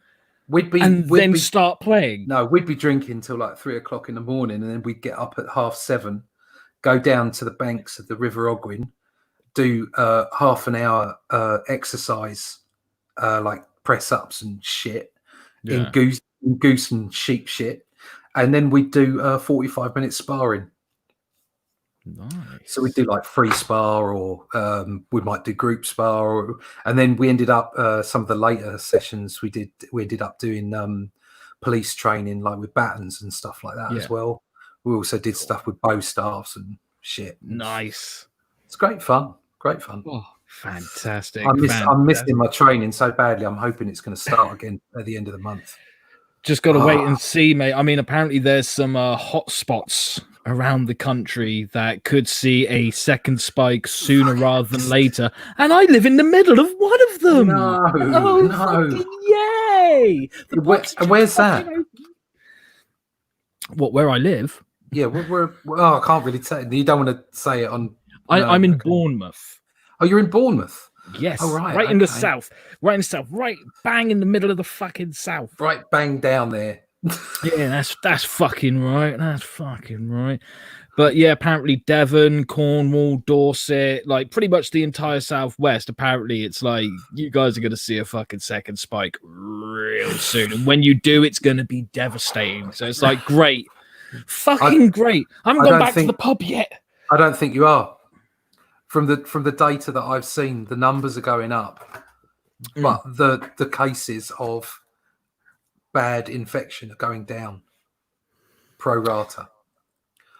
Then start playing. No, we'd be drinking till like 3 o'clock in the morning, and then we'd get up at 7:30, go down to the banks of the River Ogwen, do half an hour exercise, like press ups and shit, in goose and sheep shit, and then we'd do 45-minute sparring. Nice. So we'd do like free spar, or we might do group spar, and then we ended up some of the later sessions we ended up doing police training, like with batons and stuff like that as well. We also did stuff with bow staffs and shit. Nice. It's great fun. Oh, fantastic. I'm missing my training so badly. I'm hoping it's going to start again at the end of the month. Just got to wait and see, mate. I mean, apparently there's some hot spots around the country that could see a second spike sooner rather than later, and I live in the middle of one of them. No. Yay! And where's that? Where I live? Yeah, I can't really tell. You don't want to say it on. I'm in Bournemouth. Oh, you're in Bournemouth? Yes. Oh, right in the south. Right in the south. Right bang in the middle of the fucking south. Right bang down there. Yeah, that's fucking right. That's fucking right. But yeah, apparently Devon, Cornwall, Dorset, like pretty much the entire southwest. Apparently, it's like you guys are going to see a fucking second spike real soon, and when you do, it's going to be devastating. So it's like great, fucking great. I haven't gone back to the pub yet. I don't think you are. From the data that I've seen, the numbers are going up, but the cases of bad infection are going down pro rata.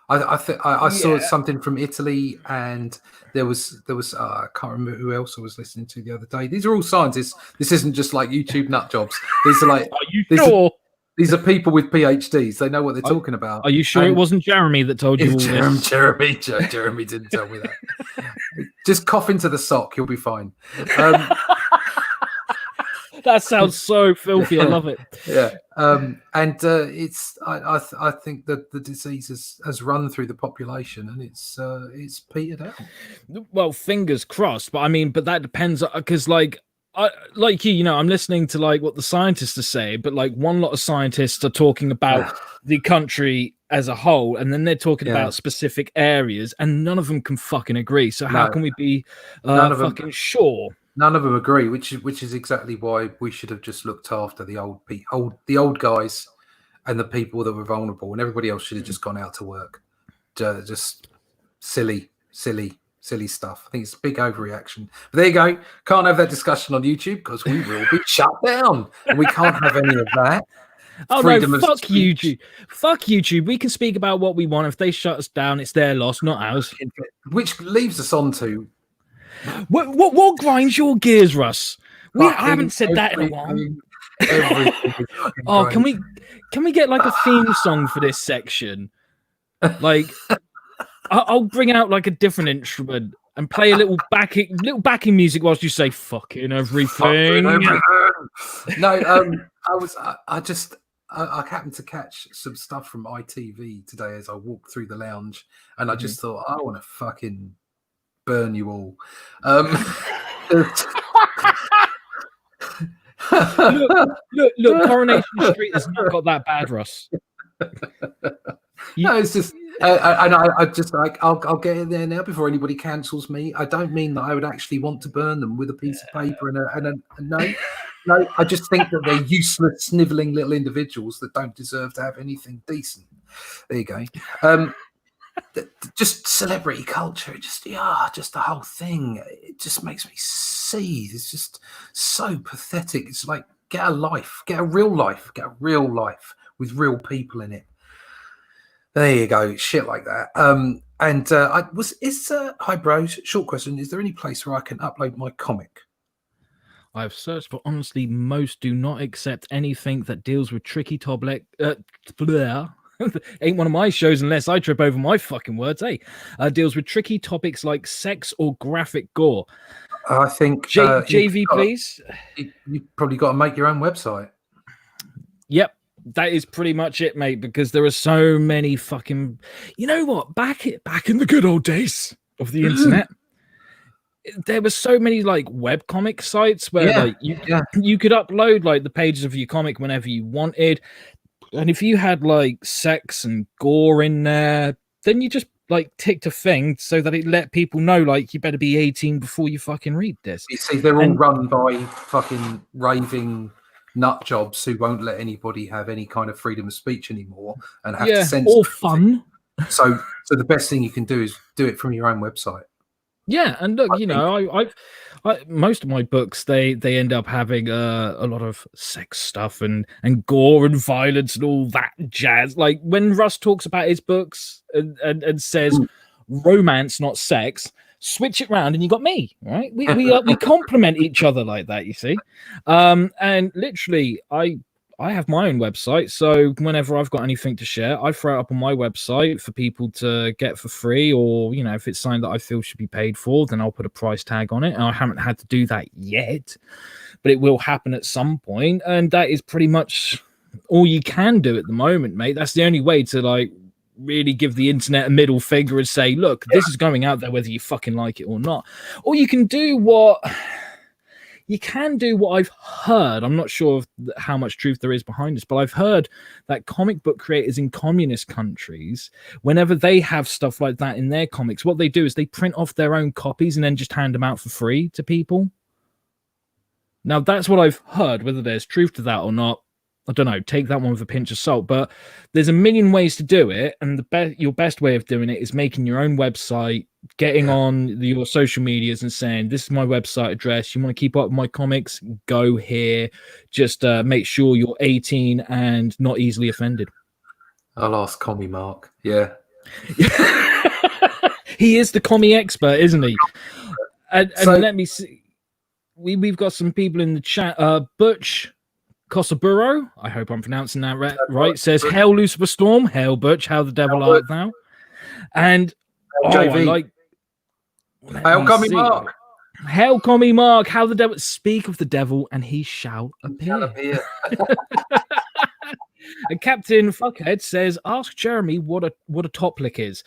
I saw something from Italy, and there was I can't remember who else I was listening to the other day. These are all scientists. This isn't just like YouTube nut jobs. These are like, are you sure? These are people with PhDs. They know what they're talking about. Are you sure it wasn't Jeremy that told you all this? Jeremy didn't tell me that. Just cough into the sock. You'll be fine. That sounds so filthy. I love it. Yeah. It's I think that the disease has run through the population, and it's petered out. Well, fingers crossed. But I mean, that depends, because like I'm listening to like what the scientists are saying, but like one lot of scientists are talking about the country as a whole, and then they're talking about specific areas, and none of them can fucking agree. So how can we be fucking sure? None of them agree, which is exactly why we should have just looked after the old guys and the people that were vulnerable, and everybody else should have just gone out to work. Just silly stuff. I think it's a big overreaction. But there you go. Can't have that discussion on YouTube because we will be shut down, and we can't have any of that. Oh no! Fuck YouTube! Fuck YouTube! We can speak about what we want. If they shut us down, it's their loss, not ours. Which leaves us on to. What grinds your gears, Russ? I haven't said that in a while. Oh, can we get like a theme song for this section? Like, I'll bring out like a different instrument and play a little backing music whilst you say "fucking everything." No, I happened to catch some stuff from ITV today as I walked through the lounge, and I just thought, I want to fucking burn you all. Look, Coronation Street has not got that bad, Russ. No, it's just, I just like, I'll get in there now before anybody cancels me. I don't mean that I would actually want to burn them with a piece of paper and no. I just think that they're useless, snivelling little individuals that don't deserve to have anything decent. There you go. just celebrity culture, just the whole thing. It just makes me seethe. It's just so pathetic. It's like, get a life, get a real life with real people in it. There you go, shit like that. Hi bros, short question: is there any place where I can upload my comic? I've searched, but honestly, most do not accept anything that deals with tricky topic. Ain't one of my shows unless I trip over my fucking words. Hey, deals with tricky topics like sex or graphic gore. I think JV, please. You've probably got to make your own website. Yep, that is pretty much it, mate. Because there are so many fucking. You know what? Back in the good old days of the internet. There were so many like webcomic sites where you could upload like the pages of your comic whenever you wanted, and if you had like sex and gore in there, then you just like ticked a thing so that it let people know like you better be 18 before you fucking read this. You see, they're all run by fucking raving nut jobs who won't let anybody have any kind of freedom of speech anymore and have to censor or fun. So the best thing you can do is do it from your own website. Yeah, and look, I most of my books they end up having a lot of sex stuff and gore and violence and all that jazz. Like when Russ talks about his books and says romance, not sex, switch it round and you got me, right? We complement each other like that, you see. And literally, I have my own website, so whenever I've got anything to share, I throw it up on my website for people to get for free, or if it's something that I feel should be paid for, then I'll put a price tag on it. And I haven't had to do that yet, but it will happen at some point, and that is pretty much all you can do at the moment, mate. That's the only way to like really give the internet a middle finger and say, look, this is going out there whether you fucking like it or not. Or you can do what I've heard. I'm not sure how much truth there is behind this, but I've heard that comic book creators in communist countries, whenever they have stuff like that in their comics, what they do is they print off their own copies and then just hand them out for free to people. Now, that's what I've heard. Whether there's truth to that or not, I don't know. Take that one with a pinch of salt. But there's a million ways to do it, and your best way of doing it is making your own website, getting on your social medias and saying, this is my website address. You want to keep up with my comics? Go here. Just make sure you're 18 and not easily offended. I'll ask Commie Mark. Yeah. He is the commie expert, isn't he? And let me see. We've got some people in the chat. Butch Kosaburo, I hope I'm pronouncing that right, says, Hail Lucifer Storm, hail Butch, how the devil art thou? And JV. Hail Commie Mark. Hail Commie Mark, how the devil, speak of the devil and he shall appear. And Captain Fuckhead says, ask Jeremy what a top lick is.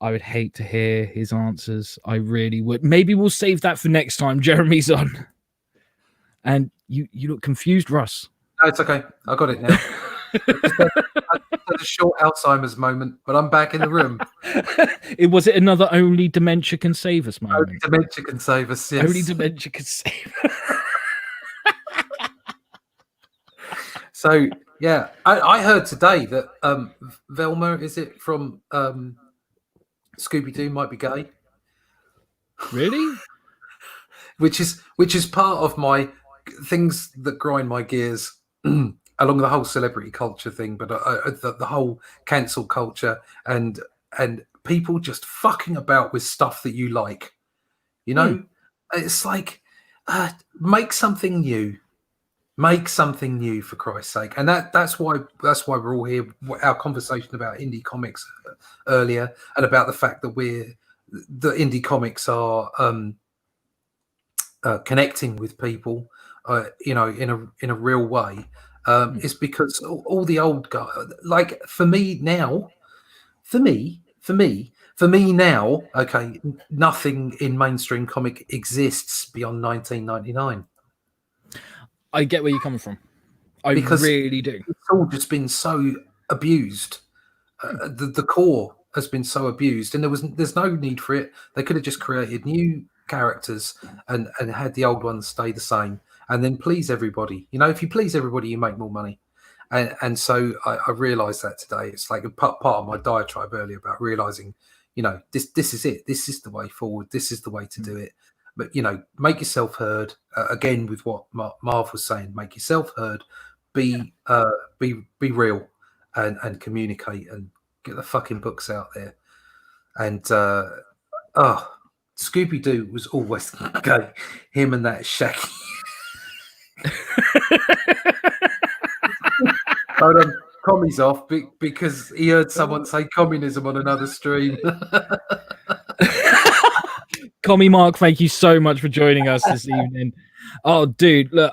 I would hate to hear his answers. I really would. Maybe we'll save that for next time Jeremy's on. And you look confused, Russ. No, it's okay. I got it now. I had a short Alzheimer's moment, but I'm back in the room. Was it another only dementia can save us moment? Only dementia can save us, yes. Only dementia can save us. So, yeah, I heard today that Velma, is it from Scooby-Doo, might be gay. Really? Which is part of my things that grind my gears along the whole celebrity culture thing, but the whole cancel culture and people just fucking about with stuff that you like. It's like make something new. Make something new, for Christ's sake. And that's why we're all here. Our conversation about indie comics earlier, and about the fact that the indie comics are connecting with people, in a real way, is because all the old guys, like for me now, okay, nothing in mainstream comic exists beyond 1999. I get where you're coming from. Because really do. It's all just been so abused. The core has been so abused, and there's no need for it. They could have just created new characters and had the old ones stay the same, and then please everybody. If you please everybody, you make more money. And so I realized that today. It's like a part of my diatribe earlier about realizing, this is it. This is the way forward. This is the way to do it. But, make yourself heard. Again, with what Marv was saying, make yourself heard. Be real and communicate and get the fucking books out there. And Scooby-Doo was always go. Him and that Shaggy. Hold on, Commie's off because he heard someone say communism on another stream. Commie Mark, thank you so much for joining us this evening. Oh, dude, look,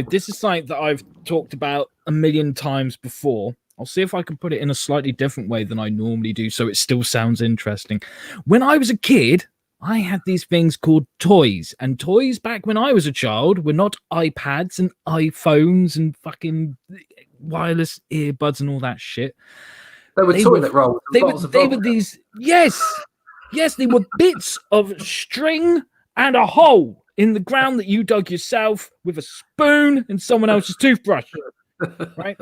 this is something that I've talked about a million times before. I'll see if I can put it in a slightly different way than I normally do, so it still sounds interesting. When I was a kid, I had these things called toys, and toys back when I was a child were not iPads and iPhones and fucking wireless earbuds and all that shit. They were toilet rolls. They were these, yes, they were bits of string and a hole in the ground that you dug yourself with a spoon and someone else's toothbrush, right?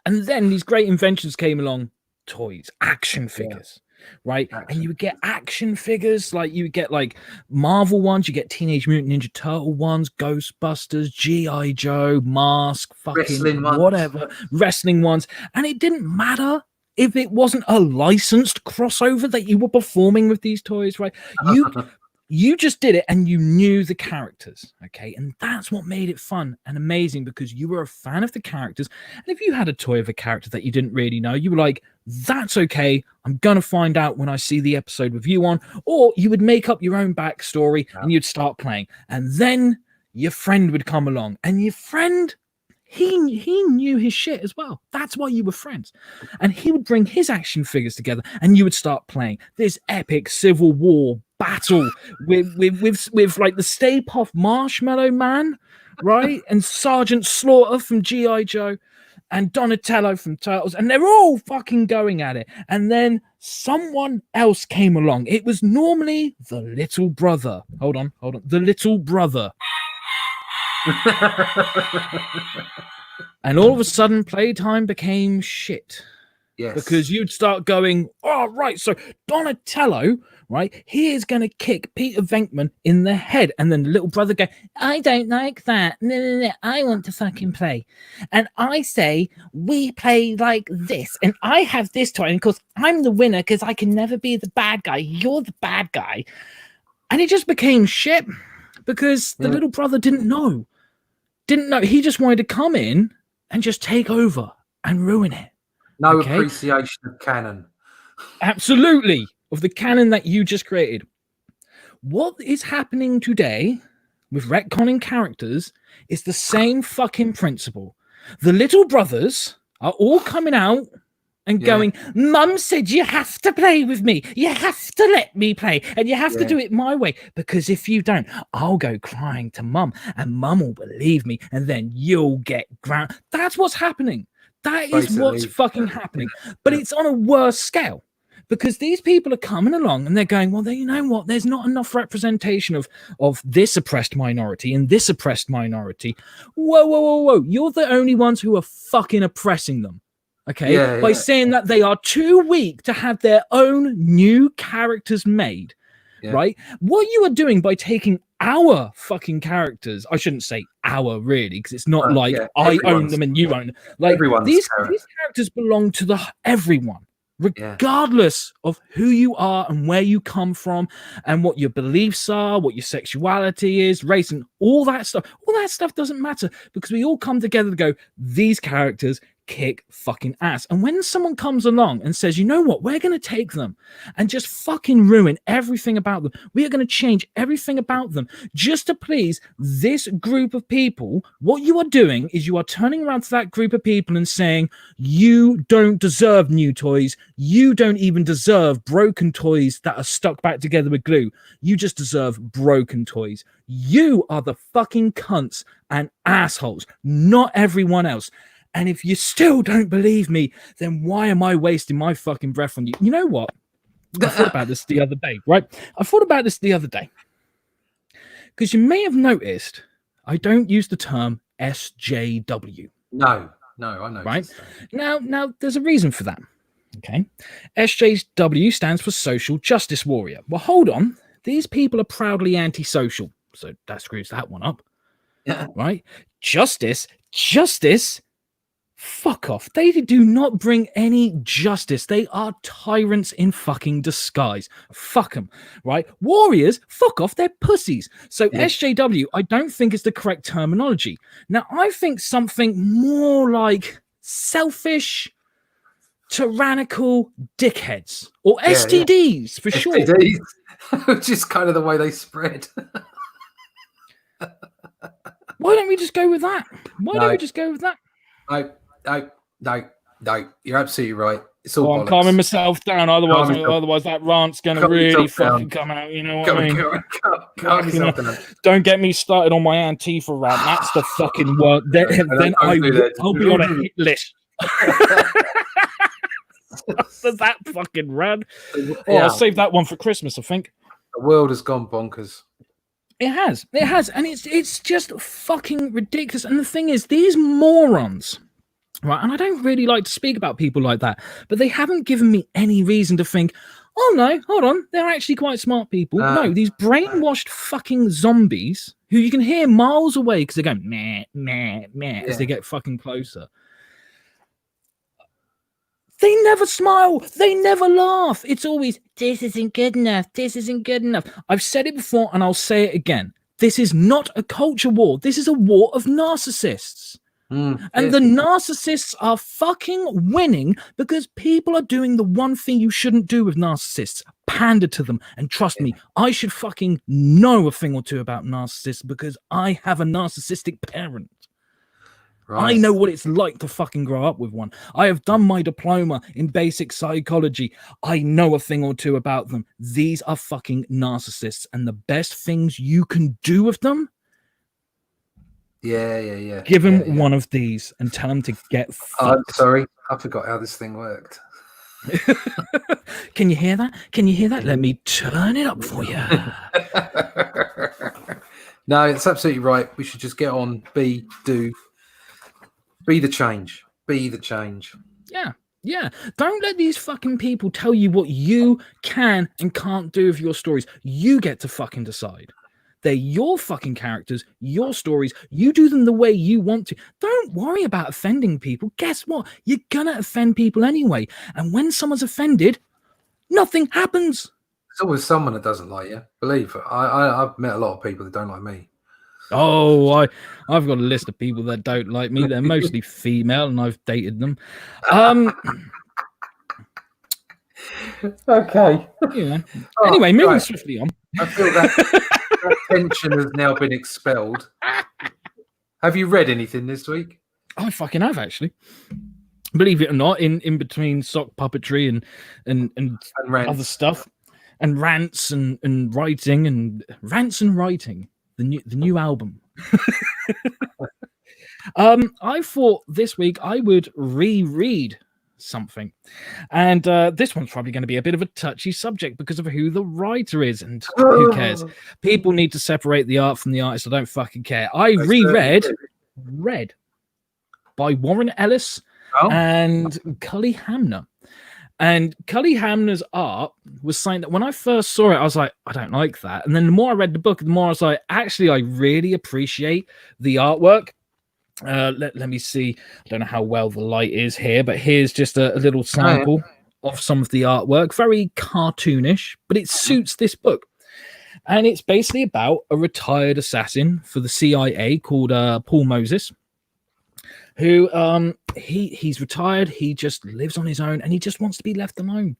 And then these great inventions came along, toys, action figures. Right, and you would get action figures, like you would get like Marvel ones, you get Teenage Mutant Ninja Turtle ones, Ghostbusters, G.I. Joe, Mask, fucking whatever, wrestling ones, and it didn't matter if it wasn't a licensed crossover that you were performing with these toys, right? You just did it and you knew the characters, okay? And that's what made it fun and amazing, because you were a fan of the characters. And if you had a toy of a character that you didn't really know, you were like, that's okay. I'm going to find out when I see the episode with you on. Or you would make up your own backstory and you'd start playing. And then your friend would come along, and your friend, he knew his shit as well. That's why you were friends. And he would bring his action figures together and you would start playing this epic Civil War battle with like the Stay Puft Marshmallow Man, right? And Sergeant Slaughter from G.I. Joe and Donatello from Turtles, and they're all fucking going at it. And then someone else came along. It was normally the little brother. Hold on. The little brother. And all of a sudden, playtime became shit. Yes. Because you'd start going, oh, right, so Donatello, right, he is going to kick Peter Venkman in the head. And then the little brother go, I don't like that. No, I want to fucking play. And I say, we play like this. And I have this toy. And of course, I'm the winner because I can never be the bad guy. You're the bad guy. And it just became shit because the little brother didn't know. He just wanted to come in and just take over and ruin it. No appreciation of canon. Absolutely. Of the canon that you just created. What is happening today with retconning characters is the same fucking principle. The little brothers are all coming out and going, Mum said you have to play with me. You have to let me play. And you have to do it my way. Because if you don't, I'll go crying to Mum. And Mum will believe me. And then you'll get ground. That's what's happening. That is what's fucking happening. But it's on a worse scale. Because these people are coming along and they're going, well, you know what? There's not enough representation of this oppressed minority and this oppressed minority. Whoa. You're the only ones who are fucking oppressing them. Okay, by saying that they are too weak to have their own new characters made, right? What you are doing by taking our fucking characters, I shouldn't say our really, because it's not like I own them and you own them. Like these characters belong to everyone, regardless of who you are and where you come from and what your beliefs are, what your sexuality is, race, and all that stuff. All that stuff doesn't matter because we all come together to go, these characters kick fucking ass. And when someone comes along and says, you know what, we're going to take them and just fucking ruin everything about them. We are going to change everything about them just to please this group of people. What you are doing is you are turning around to that group of people and saying, you don't deserve new toys. You don't even deserve broken toys that are stuck back together with glue. You just deserve broken toys. You are the fucking cunts and assholes, not everyone else. And if you still don't believe me, then why am I wasting my fucking breath on you? You know what? I thought about this the other day, right? Because you may have noticed I don't use the term SJW. No. No, I know. Right? Now, there's a reason for that. Okay. SJW stands for Social Justice Warrior. Well, hold on. These people are proudly antisocial. So that screws that one up. Yeah. Right? Justice. Fuck off. They do not bring any justice. They are tyrants in fucking disguise. Fuck them. Right? Warriors, fuck off. They're pussies. So SJW, I don't think is the correct terminology. Now, I think something more like selfish, tyrannical dickheads or STDs for sure. STDs, which is kind of the way they spread. Why don't we just go with that? No, you're absolutely right. It's all I'm calming myself down. Otherwise that rant's going to really fucking come out. You know what I mean? Calm yourself down. Don't get me started on my Antifa rant. That's the fucking word. Then I'll be on a hit list. After that fucking rant. I'll save that one for Christmas, I think. The world has gone bonkers. It has, and it's just fucking ridiculous. And the thing is, these morons, right? And I don't really like to speak about people like that, but they haven't given me any reason to think, oh no, hold on, they're actually quite smart people. No, these brainwashed fucking zombies who you can hear miles away because they're going meh, meh, meh as they get fucking closer. They never smile. They never laugh. It's always, this isn't good enough. This isn't good enough. I've said it before and I'll say it again. This is not a culture war. This is a war of narcissists. And the narcissists are fucking winning because people are doing the one thing you shouldn't do with narcissists. Pander to them. And trust me, I should fucking know a thing or two about narcissists because I have a narcissistic parent. Right. I know what it's like to fucking grow up with one. I have done my diploma in basic psychology. I know a thing or two about them. These are fucking narcissists. And the best things you can do with them, give them one of these and tell them to get fucked. Sorry, I forgot how this thing worked. Can you hear that? Let me turn it up for you. No, it's absolutely right. We should just get on, be the change. Be the change. Yeah. Don't let these fucking people tell you what you can and can't do with your stories. You get to fucking decide. They're your fucking characters, your stories. You do them the way you want to. Don't worry about offending people. Guess what? You're gonna offend people anyway. And when someone's offended, nothing happens. There's always someone that doesn't like you. Believe it. I've met a lot of people that don't like me. Oh, I've got a list of people that don't like me. They're mostly female, and I've dated them. Okay. Yeah. Anyway, moving swiftly on. I feel that tension has now been expelled. Have you read anything this week? I fucking have, actually. Believe it or not, in between sock puppetry and other stuff, and rants and writing and rants and writing. The new album. I thought this week I would reread something, and this one's probably going to be a bit of a touchy subject because of who the writer is, and who cares? People need to separate the art from the artist. I don't fucking care. I reread Red by Warren Ellis and Cully Hamner. And Cully Hamner's art was something that when I first saw it, I was like, I don't like that. And then the more I read the book, the more I was like, actually, I really appreciate the artwork. Let me see. I don't know how well the light is here, but here's just a little sample of some of the artwork. Very cartoonish, but it suits this book. And it's basically about a retired assassin for the CIA called Paul Moses, who he's retired. He just lives on his own and he just wants to be left alone.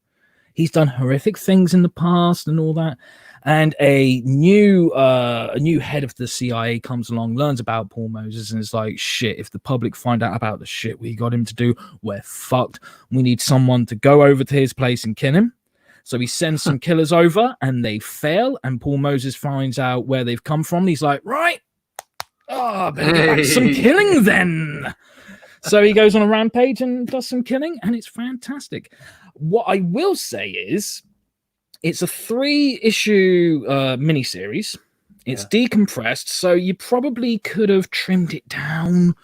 He's done horrific things in the past and all that. And a new head of the CIA comes along, learns about Paul Moses, and is like, shit, if the public find out about the shit we got him to do, we're fucked. We need someone to go over to his place and kill him. So he sends some killers over and they fail. And Paul Moses finds out where they've come from. And he's like, right. Oh, better get back to some killing then. So he goes on a rampage and does some killing, and it's fantastic. What I will say is, it's a 3-issue miniseries. It's decompressed, so you probably could have trimmed it down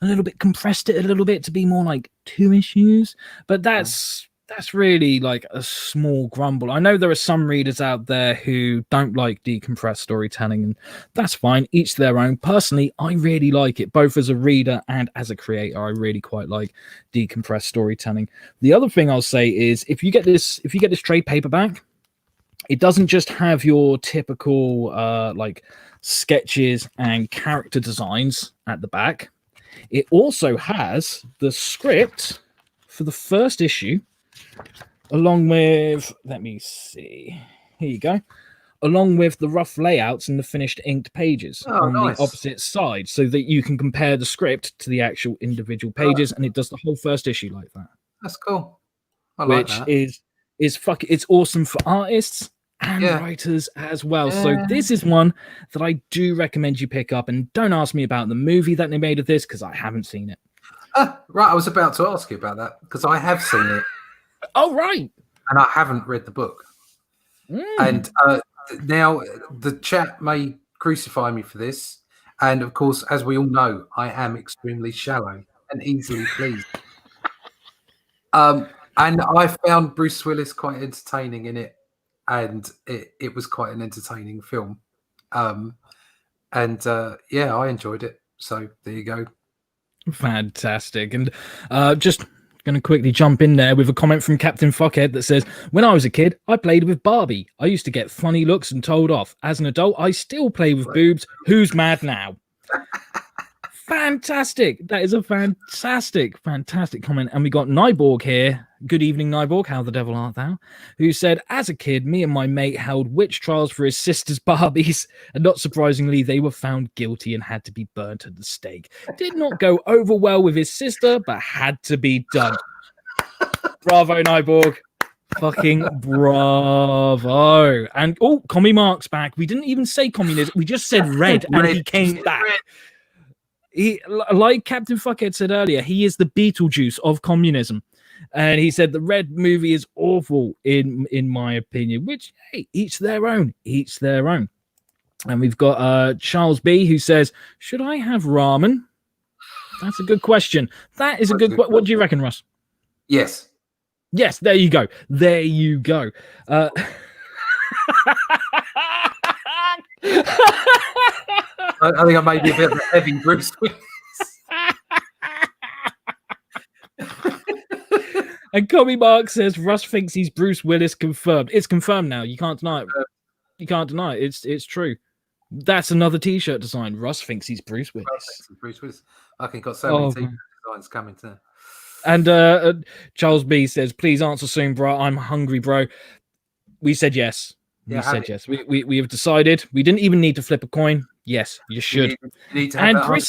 a little bit compressed it a little bit to be more like 2 issues, but that's really like a small grumble. I know there are some readers out there who don't like decompressed storytelling, and that's fine, each their own. Personally, I really like it, both as a reader and as a creator. I really quite like decompressed storytelling. The other thing I'll say is if you get this trade paperback, it doesn't just have your typical like sketches and character designs at the back. It also has the script for the first issue, along with, let me see, here you go, along with the rough layouts and the finished inked pages on the opposite side, so that you can compare the script to the actual individual pages, and it does the whole first issue like that. That's cool. I like that. Which it's awesome for artists and writers as well. So this is one that I do recommend you pick up, and don't ask me about the movie that they made of this, because I haven't seen it. Right, I was about to ask you about that, because I have seen it. Oh, right. And I haven't read the book. And now the chat may crucify me for this. And of course, as we all know, I am extremely shallow and easily pleased. And I found Bruce Willis quite entertaining in it. And it was quite an entertaining film. I enjoyed it. So there you go. Fantastic. And just going to quickly jump in there with a comment from Captain Fuckhead that says, when I was a kid, I played with Barbie. I used to get funny looks and told off. As an adult, I still play with boobs. Who's mad now? Fantastic. That is a fantastic comment. And we got Nyborg here. Good evening, Nyborg. How the devil art thou? Who said, as a kid, me and my mate held witch trials for his sister's Barbies, and not surprisingly, they were found guilty and had to be burnt at the stake. Did not go over well with his sister, but had to be done. Bravo, Nyborg. Fucking bravo. And Commie Mark's back. We didn't even say communism. We just said red, and he came back. He, like Captain Fuckhead said earlier, he is the Beetlejuice of communism. And he said the Red movie is awful, in my opinion, which, hey, each their own. And we've got Charles B, who says, should I have ramen? That's a good question. That is a good question. What do you reckon, Russ? Yes. Yes, there you go. I think I may be a bit of a heavy Bruce Willis. And Commie Mark says Russ thinks he's Bruce Willis. Confirmed. It's confirmed now. You can't deny it. It's true. That's another T-shirt design. Russ thinks he's Bruce Willis. I think got so many T-shirt designs coming to. And Charles B says, please answer soon, bro. I'm hungry, bro. We said yes. Yes. We have decided. We didn't even need to flip a coin. Yes, you should. You need to have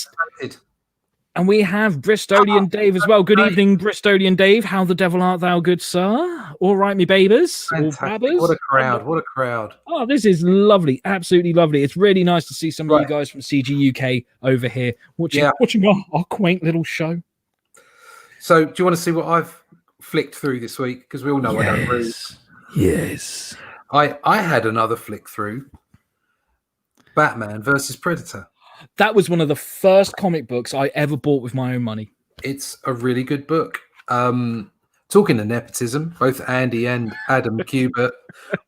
and we have Bristolian Dave as well. Good evening, Bristolian Dave. How the devil art thou, good sir? All right, me babers. What a crowd. Oh, this is lovely. Absolutely lovely. It's really nice to see some of you guys from CG UK over here watching our quaint little show. So do you want to see what I've flicked through this week? Because we all know I don't read. Yes. I had another flick through Batman versus Predator. That was one of the first comic books I ever bought with my own money. It's a really good book. Talking of nepotism, both Andy and Adam Kubert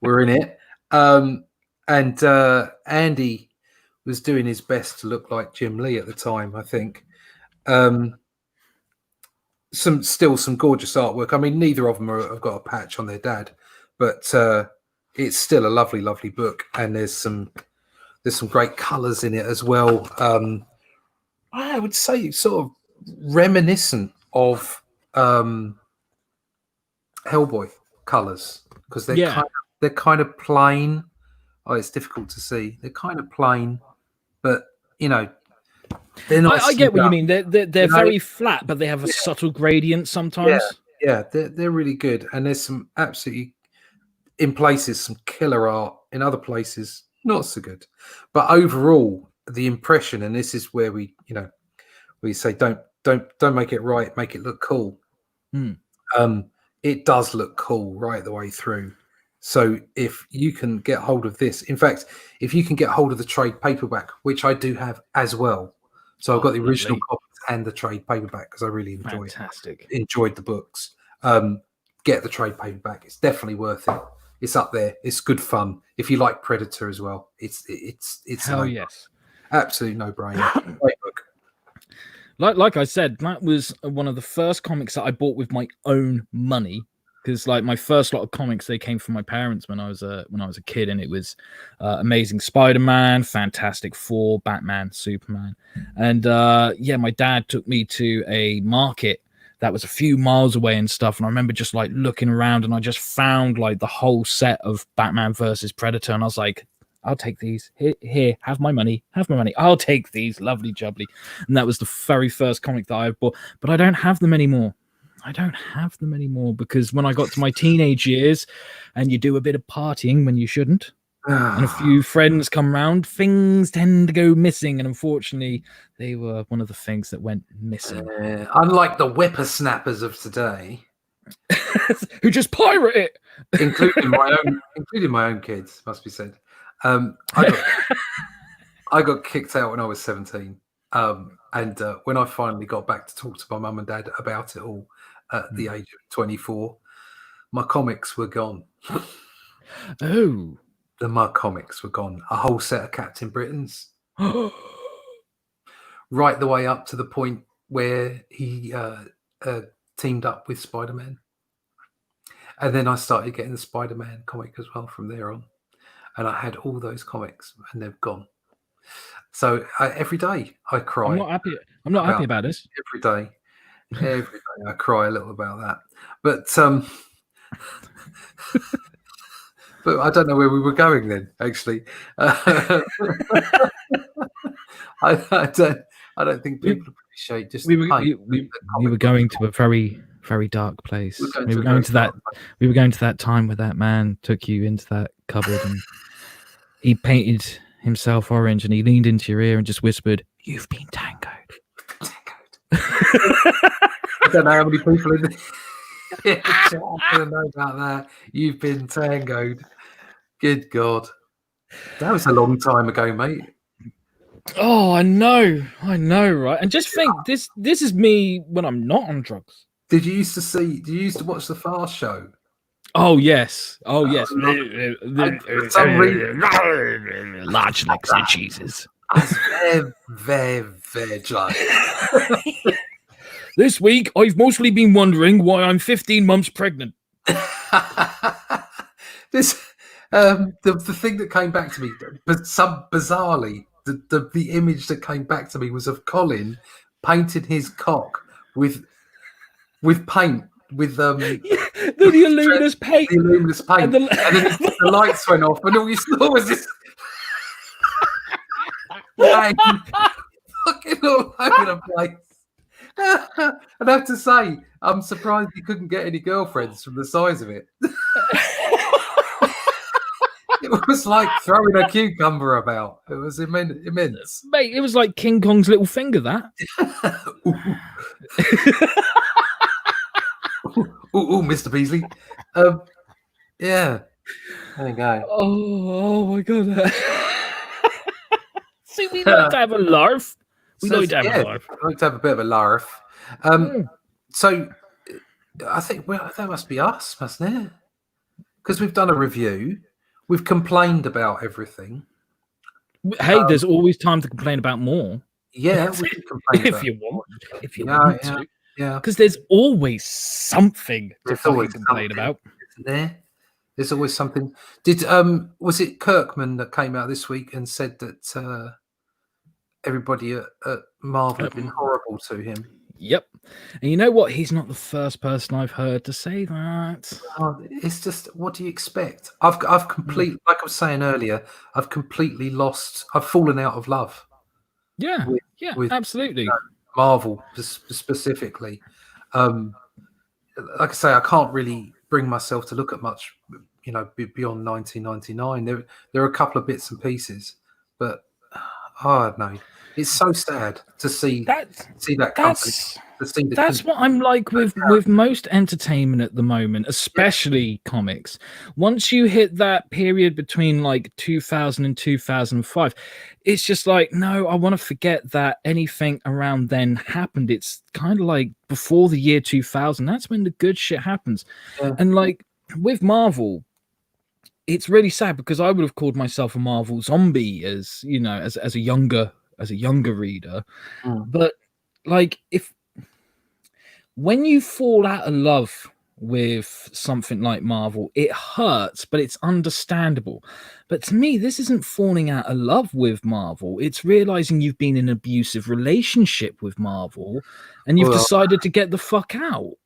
were in it. And Andy was doing his best to look like Jim Lee at the time, I think. Some gorgeous artwork. I mean, neither of them have got a patch on their dad, but it's still a lovely, lovely book. And there's some great colours in it as well. I would say sort of reminiscent of Hellboy colours, because they're kind of plain. Oh, it's difficult to see. They're kind of plain, but they're not. I get what you mean. They're very flat, but they have a subtle gradient sometimes. Yeah, they're really good. And there's some absolutely, in places, some killer art. In other places, not so good. But overall, the impression, and this is where we say don't make it right, make it look cool. It does look cool right the way through. So if you can get hold of this, in fact, if you can get hold of the trade paperback, which I do have as well. So I've got the original copy and the trade paperback because I really enjoyed the books. Get the trade paperback; it's definitely worth it. It's up there. It's good fun. If you like Predator as well, it's hell yes, absolute no brainer. Great book. Like I said, that was one of the first comics that I bought with my own money. Because like my first lot of comics, they came from my parents when I was a kid, and it was Amazing Spider-Man, Fantastic Four, Batman, Superman, and my dad took me to a market that was a few miles away and stuff. And I remember just like looking around, and I just found like the whole set of Batman versus Predator, and I was like, I'll take these. Here, have my money. I'll take these, lovely jubbly. And that was the very first comic that I bought, but I don't have them anymore. Because when I got to my teenage years, and you do a bit of partying when you shouldn't, and a few friends come round, things tend to go missing. And unfortunately, they were one of the things that went missing. Unlike the whippersnappers of today, who just pirate it, including my own kids, must be said. I got kicked out when I was 17, and when I finally got back to talk to my mum and dad about it all at the age of 24, my comics were gone. My comics were gone. A whole set of Captain Britons, right the way up to the point where he teamed up with Spider-Man, and then I started getting the Spider-Man comic as well from there on. And I had all those comics, and they've gone. So every day I cry. I'm not happy about this. Every day I cry a little about that. But but I don't know where we were going then. Actually, I don't think people appreciate just we were going to a very, very dark place. We were going to that time where that man took you into that cupboard and he painted himself orange, and he leaned into your ear and just whispered, "You've been tangoed." I don't know how many people in the I don't know about that. You've been tangoed. Good God. That was a long time ago, mate. Oh, I know, right? And just think, this is me when I'm not on drugs. Did you used to watch the Fast Show? Oh yes. Large legs and cheeses. Very, very, very dry. This week, I've mostly been wondering why I'm 15 months pregnant. This, the thing that came back to me, but bizarrely, the image that came back to me was of Colin painting his cock with paint. With the luminous paint. The luminous paint. And then the lights went off, and all you saw was this fucking all over the place. I'd have to say, I'm surprised he couldn't get any girlfriends from the size of it. It was like throwing a cucumber about. It was immense. Mate, it was like King Kong's little finger, that. Ooh, Mr. Beasley. Yeah. There you go. Oh my God. See, we like to have a larf. We like to have a larf. I like to have a bit of a larf. So I think that must be us, mustn't it? Because we've done a review. We've complained about everything. Hey, there's always time to complain about more. Yeah, we can complain if you want to. Yeah, because there's always something to complain about. There's always something. Was it Kirkman that came out this week and said that everybody at Marvel had been horrible to him? Yep. And you know what? He's not the first person I've heard to say that. It's just, what do you expect? I've completely, like I was saying earlier, I've fallen out of love. Yeah, with absolutely. Marvel specifically. Like I say, I can't really bring myself to look at much, beyond 1999. There are a couple of bits and pieces, but Oh no, it's so sad to see That that company, that's to see the that's what I'm like with most entertainment at the moment, especially comics. Once you hit that period between like 2000 and 2005, it's just like, no, I want to forget that anything around then happened. It's kind of like before the year 2000. That's when the good shit happens. Yeah. And like with Marvel, it's really sad because I would have called myself a Marvel zombie as you know, as a younger reader. But like if when you fall out of love with something like Marvel, it hurts, but it's understandable. But to me, this isn't falling out of love with Marvel. It's realizing you've been in an abusive relationship with Marvel and you've decided to get the fuck out.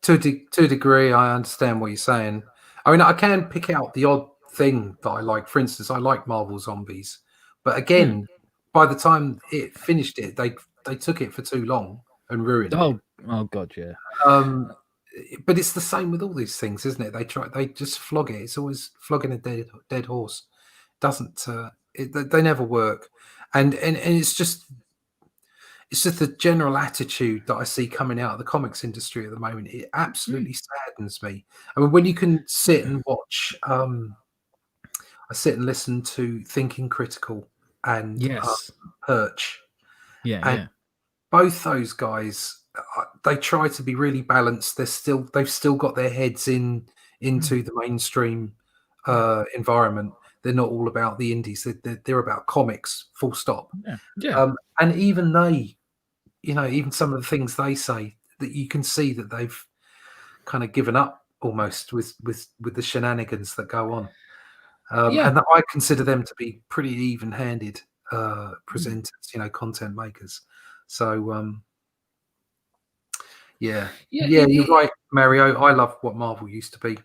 To a degree, I understand what you're saying. I mean, I can pick out the odd thing that I like. For instance, I like Marvel Zombies, but again, by the time it finished, they took it for too long and ruined it. Oh god, yeah. But it's the same with all these things, isn't it? They just flog it. It's always flogging a dead horse. Doesn't they never work, and it's just the general attitude that I see coming out of the comics industry at the moment. It absolutely saddens me. I mean, when you can sit and watch, I sit and listen to Thinking Critical and Perch. Yeah. Both those guys, they try to be really balanced. They've still got their heads into the mainstream environment. They're not all about the indies. They're about comics, full stop. Yeah. And even they, even some of the things they say, that you can see that they've kind of given up almost with the shenanigans that go on. And that I consider them to be pretty even-handed presenters, content makers. So, you're right, Mario. I love what Marvel used to be.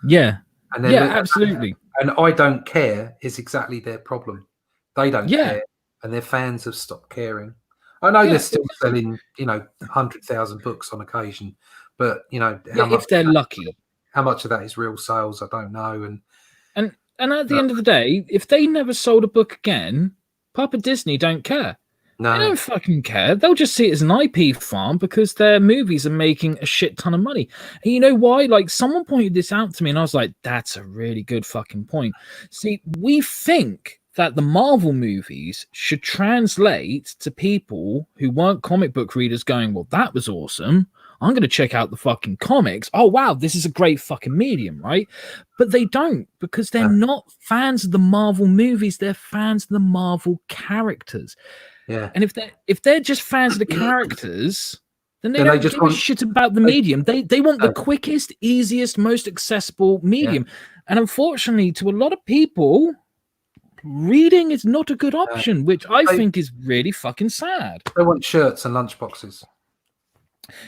Yeah. And absolutely. And I don't care is exactly their problem. They don't care, and their fans have stopped caring. I know they're still selling, 100,000 books on occasion, but if they're lucky, how much of that is real sales, I don't know. And at the end of the day, if they never sold a book again, Papa Disney don't care. No. They don't fucking care. They'll just see it as an IP farm because their movies are making a shit ton of money. And you know why? Like, someone pointed this out to me and I was like, that's a really good fucking point. See, we think that the Marvel movies should translate to people who weren't comic book readers going, well, that was awesome. I'm going to check out the fucking comics. Oh, wow, this is a great fucking medium, right? But they don't, because they're not fans of the Marvel movies. They're fans of the Marvel characters. Yeah. And if they're just fans of the characters, then they don't give a shit about the medium. They want the quickest, easiest, most accessible medium. And unfortunately, to a lot of people, reading is not a good option, which I think is really fucking sad. They want shirts and lunchboxes.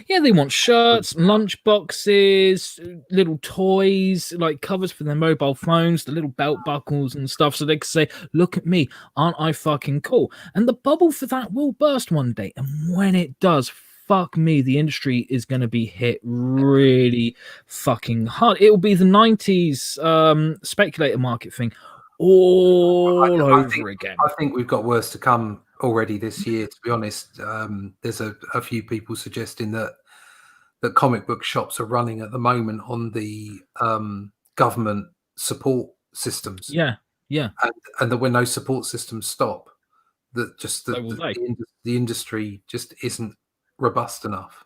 Yeah, they want shirts, lunchboxes, little toys, like covers for their mobile phones, the little belt buckles and stuff, so they can say, look at me, aren't I fucking cool? And the bubble for that will burst one day. And when it does, fuck me, the industry is going to be hit really fucking hard. It will be the 90s speculator market thing all over again. I think we've got worse to come already this year, to be honest. There's a few people suggesting that comic book shops are running at the moment on the government support systems. Yeah. And that when those support systems stop, that just the industry just isn't robust enough.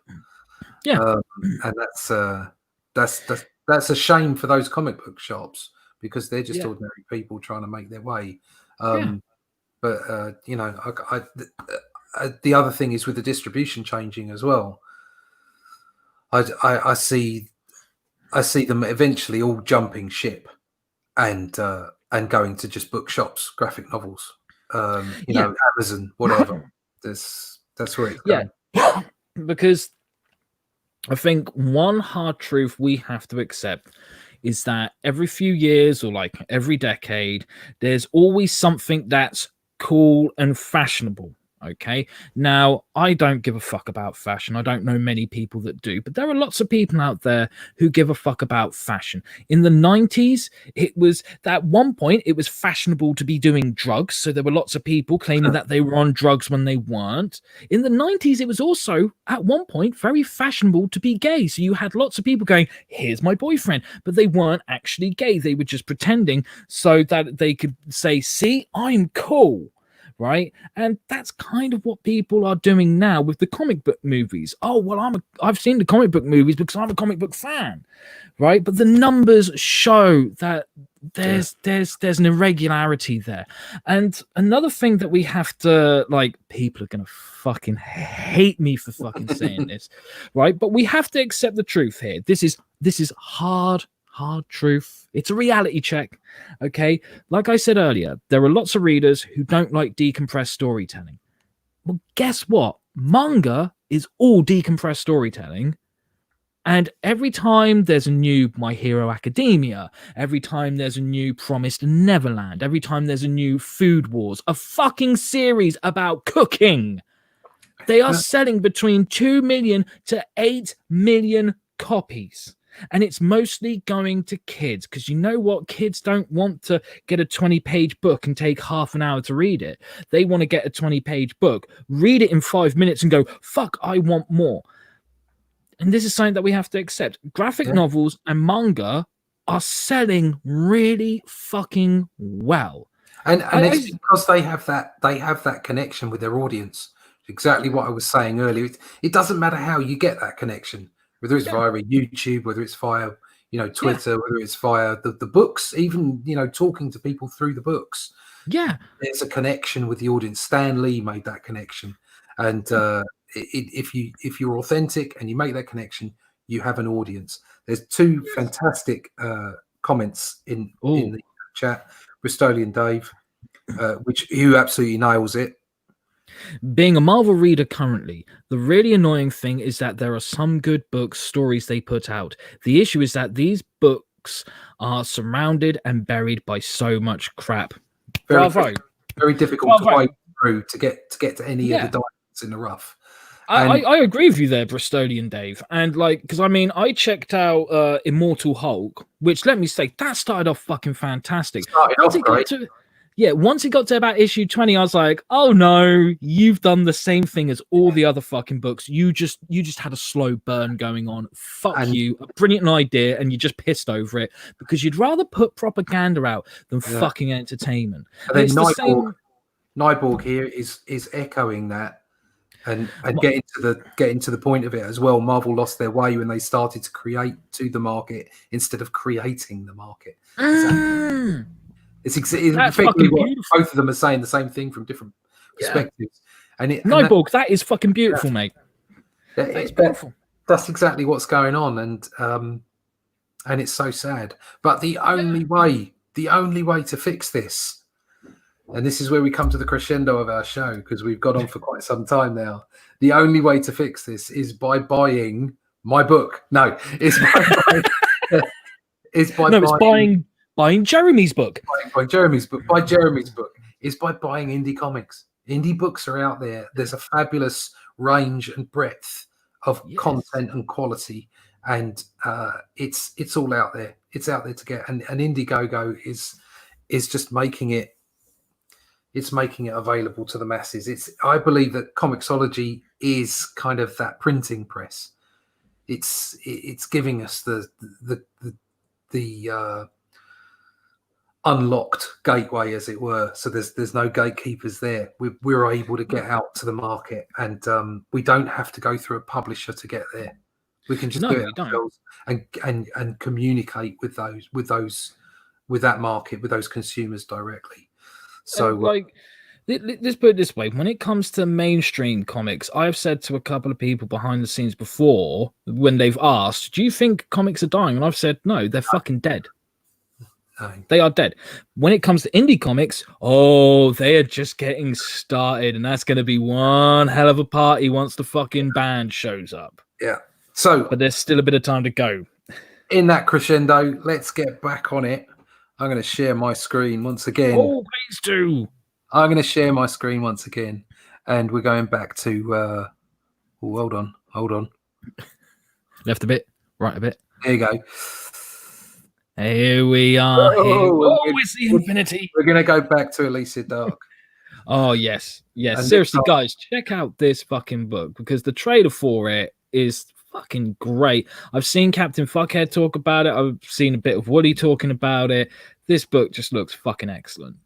Yeah. And that's a shame for those comic book shops, because they're just ordinary people trying to make their way. But the other thing is with the distribution changing as well. I see them eventually all jumping ship and going to just bookshops, graphic novels, Amazon, whatever. That's where it's going. Because I think one hard truth we have to accept is that every few years or like every decade, there's always something that's cool and fashionable. Okay. Now, I don't give a fuck about fashion. I don't know many people that do, but there are lots of people out there who give a fuck about fashion. In the 90s, it was at one point it was fashionable to be doing drugs. So there were lots of people claiming that they were on drugs when they weren't. In the 90s, it was also at one point very fashionable to be gay. So you had lots of people going, here's my boyfriend, but they weren't actually gay. They were just pretending so that they could say, see, I'm cool. Right, and that's kind of what people are doing now with the comic book movies. Oh well, I've seen the comic book movies because I'm a comic book fan, right? But the numbers show that there's an irregularity there. And another thing that we have to, like, people are gonna fucking hate me for fucking saying this, right? But we have to accept the truth here. This is hard truth. It's a reality check. Okay, like I said earlier, there are lots of readers who don't like decompressed storytelling. Well, guess what? Manga is all decompressed storytelling. And every time there's a new My Hero Academia, every time there's a new Promised Neverland, every time there's a new Food Wars, a fucking series about cooking, they are selling between 2 million to 8 million copies. And it's mostly going to kids, because you know what? Kids don't want to get a 20-page book and take half an hour to read it. They want to get a 20-page book, read it in 5 minutes and go, fuck, I want more. And this is something that we have to accept. Graphic novels and manga are selling really fucking well. And it's because they have that connection with their audience. Exactly what I was saying earlier. It doesn't matter how you get that connection. Whether it's via YouTube, whether it's via, Twitter, whether it's via the books, even, talking to people through the books. Yeah. There's a connection with the audience. Stan Lee made that connection. And if you're authentic and you make that connection, you have an audience. There's two fantastic comments in the chat. Bristolian Dave, who absolutely nails it. Being a Marvel reader currently, the really annoying thing is that there are some good books, stories they put out. The issue is that these books are surrounded and buried by so much crap. Bravo. Very difficult to wade through to get to any of the diamonds in the rough. I agree with you there, Bristolian Dave. And because I checked out Immortal Hulk, which, let me say, that started off fucking fantastic. Once it got to about issue 20, I was like, oh no, you've done the same thing as all the other fucking books. You just had a slow burn going on. Fuck you. A brilliant idea, and you just pissed over it because you'd rather put propaganda out than fucking entertainment. And then Nyborg here is echoing that and getting to the point of it as well. Marvel lost their way when they started to create to the market instead of creating the market. It's effectively what both of them are saying the same thing from different perspectives. Nyborg, that is fucking beautiful, mate. That's beautiful. That's exactly what's going on, and it's so sad. But the only way to fix this, and this is where we come to the crescendo of our show, because we've got on for quite some time now. The only way to fix this is by buying my book. No, it's buying Jeremy's book. By Jeremy's book is by buying indie comics. Indie books are out there. There's a fabulous range and breadth of content and quality, and it's all out there. It's out there to get. And Indiegogo is just making it. It's making it available to the masses. I believe that Comixology is kind of that printing press. It's giving us the unlocked gateway, as it were. So there's no gatekeepers there. We're able to get out to the market, and we don't have to go through a publisher to get there. We can just do it ourselves and communicate with that market, with those consumers directly. So let's put it this way: when it comes to mainstream comics, I've said to a couple of people behind the scenes before, when they've asked, do you think comics are dying? And I've said, no, they're fucking dead. They are dead. When it comes to indie comics, they are just getting started, and that's going to be one hell of a party once the fucking band shows up. Yeah. So, but there's still a bit of time to go. In that crescendo, let's get back on it. I'm going to share my screen once again. Oh, please do. I'm going to share my screen once again, and we're going back to. Hold on. Left a bit, right a bit. There you go. Here we are. It's the Infinity. We're going to go back to Alicia Dark. Oh, yes. And Seriously, guys, check out this fucking book because the trailer for it is fucking great. I've seen Captain Fuckhead talk about it. I've seen a bit of Woody talking about it. This book just looks fucking excellent.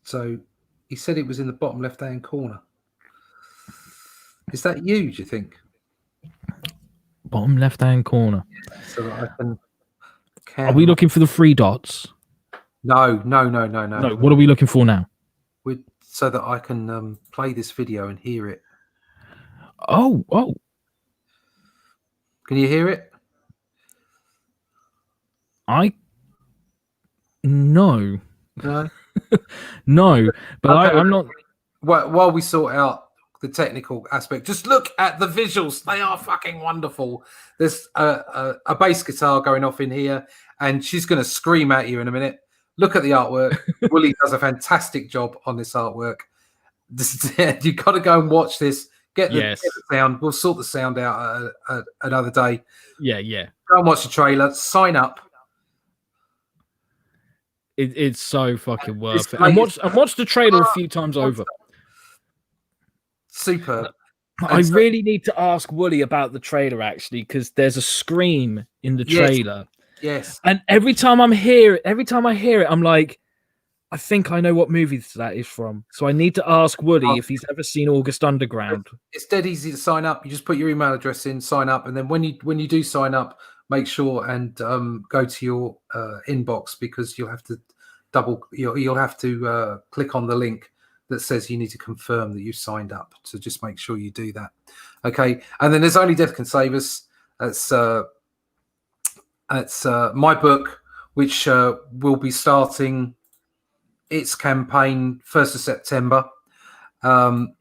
So he said it was in the bottom left-hand corner. Is that you, do you think? Bottom left-hand corner. So that I can... Are we looking for the 3 dots? No. What are we looking for now? So that I can play this video and hear it. Oh. Can you hear it? No. No? No, but okay. I'm not... While we sort out the technical aspect, just look at the visuals. They are fucking wonderful. There's a bass guitar going off in here, and she's going to scream at you in a minute. Look at the artwork. Willie does a fantastic job on this artwork. You've got to go and watch this. Get the sound. We'll sort the sound out another day. Yeah. Go and watch the trailer. Sign up. It's so fucking worth it. And watch the trailer a few times over. Superb. I really need to ask Woody about the trailer actually, because there's a scream in the trailer. Yes. And every time I hear it, I'm like, I think I know what movie that is from. So I need to ask Woody if he's ever seen August Underground. It's dead easy to sign up. You just put your email address in, sign up, and then when you do sign up, make sure and go to your inbox, because you'll have to you'll have to click on the link that says you need to confirm that you've signed up. So just make sure you do that. Okay. And then there's Only Death Can Save Us. That's my book, which will be starting its campaign 1st of September. And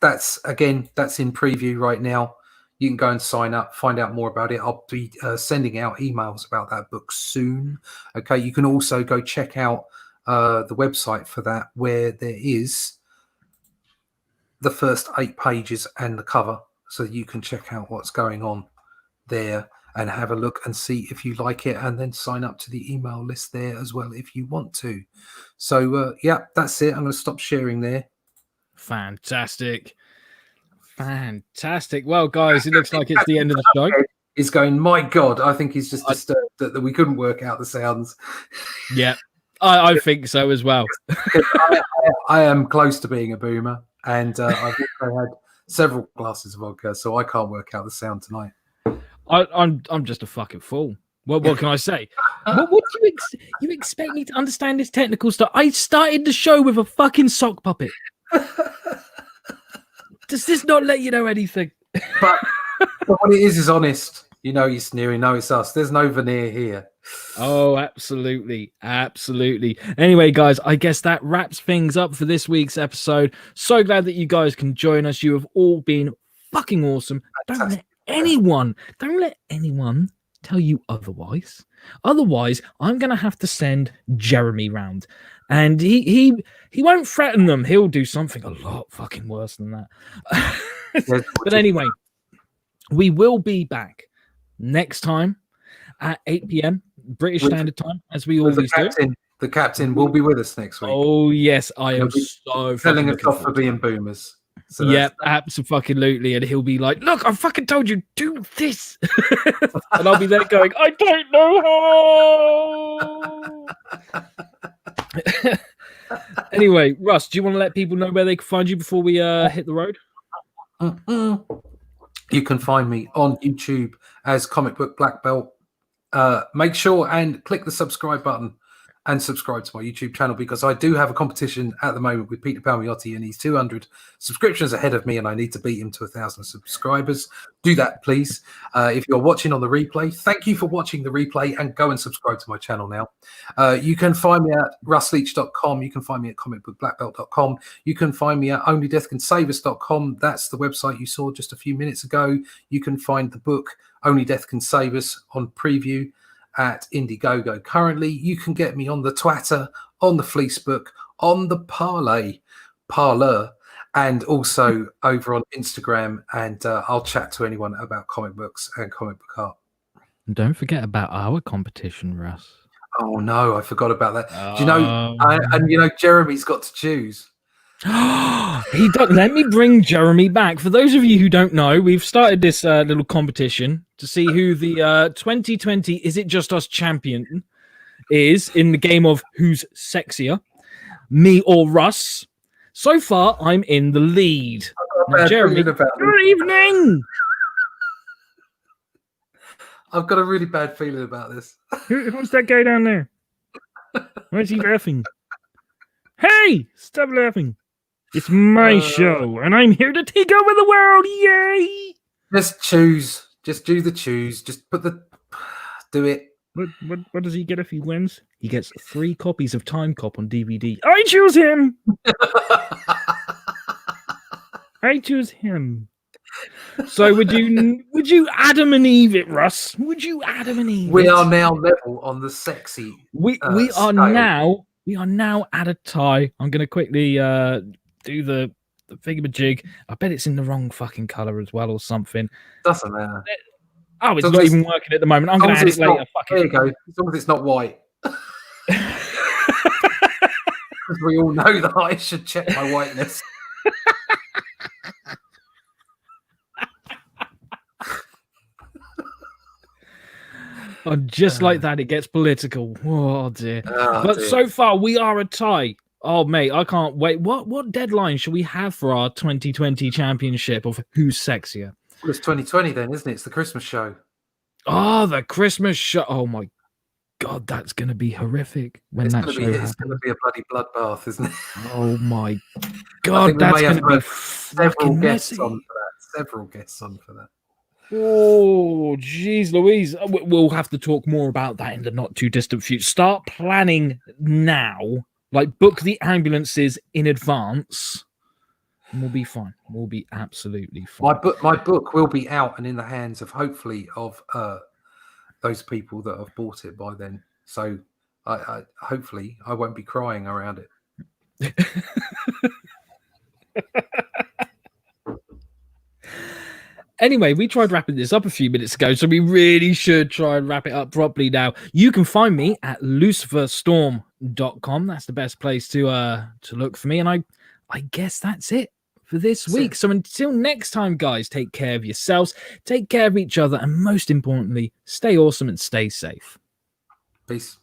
that's in preview right now. You can go and sign up, find out more about it. I'll be sending out emails about that book soon. Okay. You can also go check out the website for that, where there is the first 8 pages and the cover, so you can check out what's going on there and have a look and see if you like it, and then sign up to the email list there as well if you want to. So that's it. I'm going to stop sharing there. Fantastic. Well, guys, it looks like it's the end of the show. He's going, my God, I think he's just disturbed that we couldn't work out the sounds. Yeah. I think so as well. I am close to being a boomer, and I've also had several glasses of vodka, so I can't work out the sound tonight. I'm just a fucking fool. What can I say? What do you expect me to understand this technical stuff? I started the show with a fucking sock puppet. Does this not let you know anything? But what it is honest. You know you're sneering. No, it's us. There's no veneer here. Oh, absolutely. Anyway, guys, I guess that wraps things up for this week's episode. So glad that you guys can join us. You have all been fucking awesome. Don't let anyone tell you otherwise. Otherwise, I'm going to have to send Jeremy round. And he won't threaten them. He'll do something a lot fucking worse than that. But anyway, we will be back next time at 8 p.m. British Standard Time, as we always do. The captain will be with us next week. Oh, yes. I am so telling us off for being boomers. So yeah, absolutely. And he'll be like, look, I fucking told you, do this. And I'll be there going, I don't know how. Anyway, Russ, do you want to let people know where they can find you before we hit the road? You can find me on YouTube as Comic Book Black Belt. Make sure and click the subscribe button and subscribe to my YouTube channel, because I do have a competition at the moment with Peter Palmiotti, and he's 200 subscriptions ahead of me, and I need to beat him to 1,000 subscribers. Do that, please. If you're watching on the replay, thank you for watching the replay, and go and subscribe to my channel now. You can find me at russleach.com. You can find me at comicbookblackbelt.com. You can find me at onlydeathcansavus.com. That's the website you saw just a few minutes ago. You can find the book Only Death Can Save Us on preview at Indiegogo. Currently, you can get me on the Twitter, on the Fleecebook, on the Parlor, and also over on Instagram. And I'll chat to anyone about comic books and comic book art. And don't forget about our competition, Russ. Oh no, I forgot about that. Do you know? And you know, Jeremy's got to choose. He does. Let me bring Jeremy back. For those of you who don't know, we've started this little competition to see who the 2020 Is It Just Us champion is in the game of who's sexier, me or Russ. So far, I'm in the lead. Now, Jeremy, good evening. I've got a really bad feeling about this. Who's that guy down there? Where's he laughing? Hey, stop laughing. It's my show, and I'm here to take over the world. Yay! Just choose. Just do the choose. Just do it. What does he get if he wins? He gets 3 copies of Time Cop on DVD. I choose him. I choose him. So would you Adam and Eve it, Russ? Would you Adam and Eve? We are now level on the sexy. We are now at a tie. I'm gonna quickly do the thingamajig. I bet it's in the wrong fucking color as well or something. Doesn't matter. Oh, it's not even working at the moment. I'm gonna add it later. There you go. As long as it's not white. Because we all know that I should check my whiteness. Oh, just like that, it gets political. Oh dear. But so far, we are a tie. Oh, mate, I can't wait. What deadline should we have for our 2020 championship of who's sexier? Well, it's 2020 then, isn't it? It's the Christmas show. Oh, the Christmas show. Oh, my God, that's going to be horrific when that show happens. It's going to be a bloody bloodbath, isn't it? Oh, my God, that's going to be several guests on for that. Several guests on for that. Oh, geez, Louise. We'll have to talk more about that in the not too distant future. Start planning now. Like, book the ambulances in advance. And we'll be fine. We'll be absolutely fine. My book will be out and in the hands of hopefully of those people that have bought it by then. So I hopefully I won't be crying around it. Anyway, we tried wrapping this up a few minutes ago, so we really should try and wrap it up properly now. You can find me at luciferstorm.com. That's the best place to look for me. And I guess that's it for this week. So until next time, guys, take care of yourselves, take care of each other, and most importantly, stay awesome and stay safe. Peace.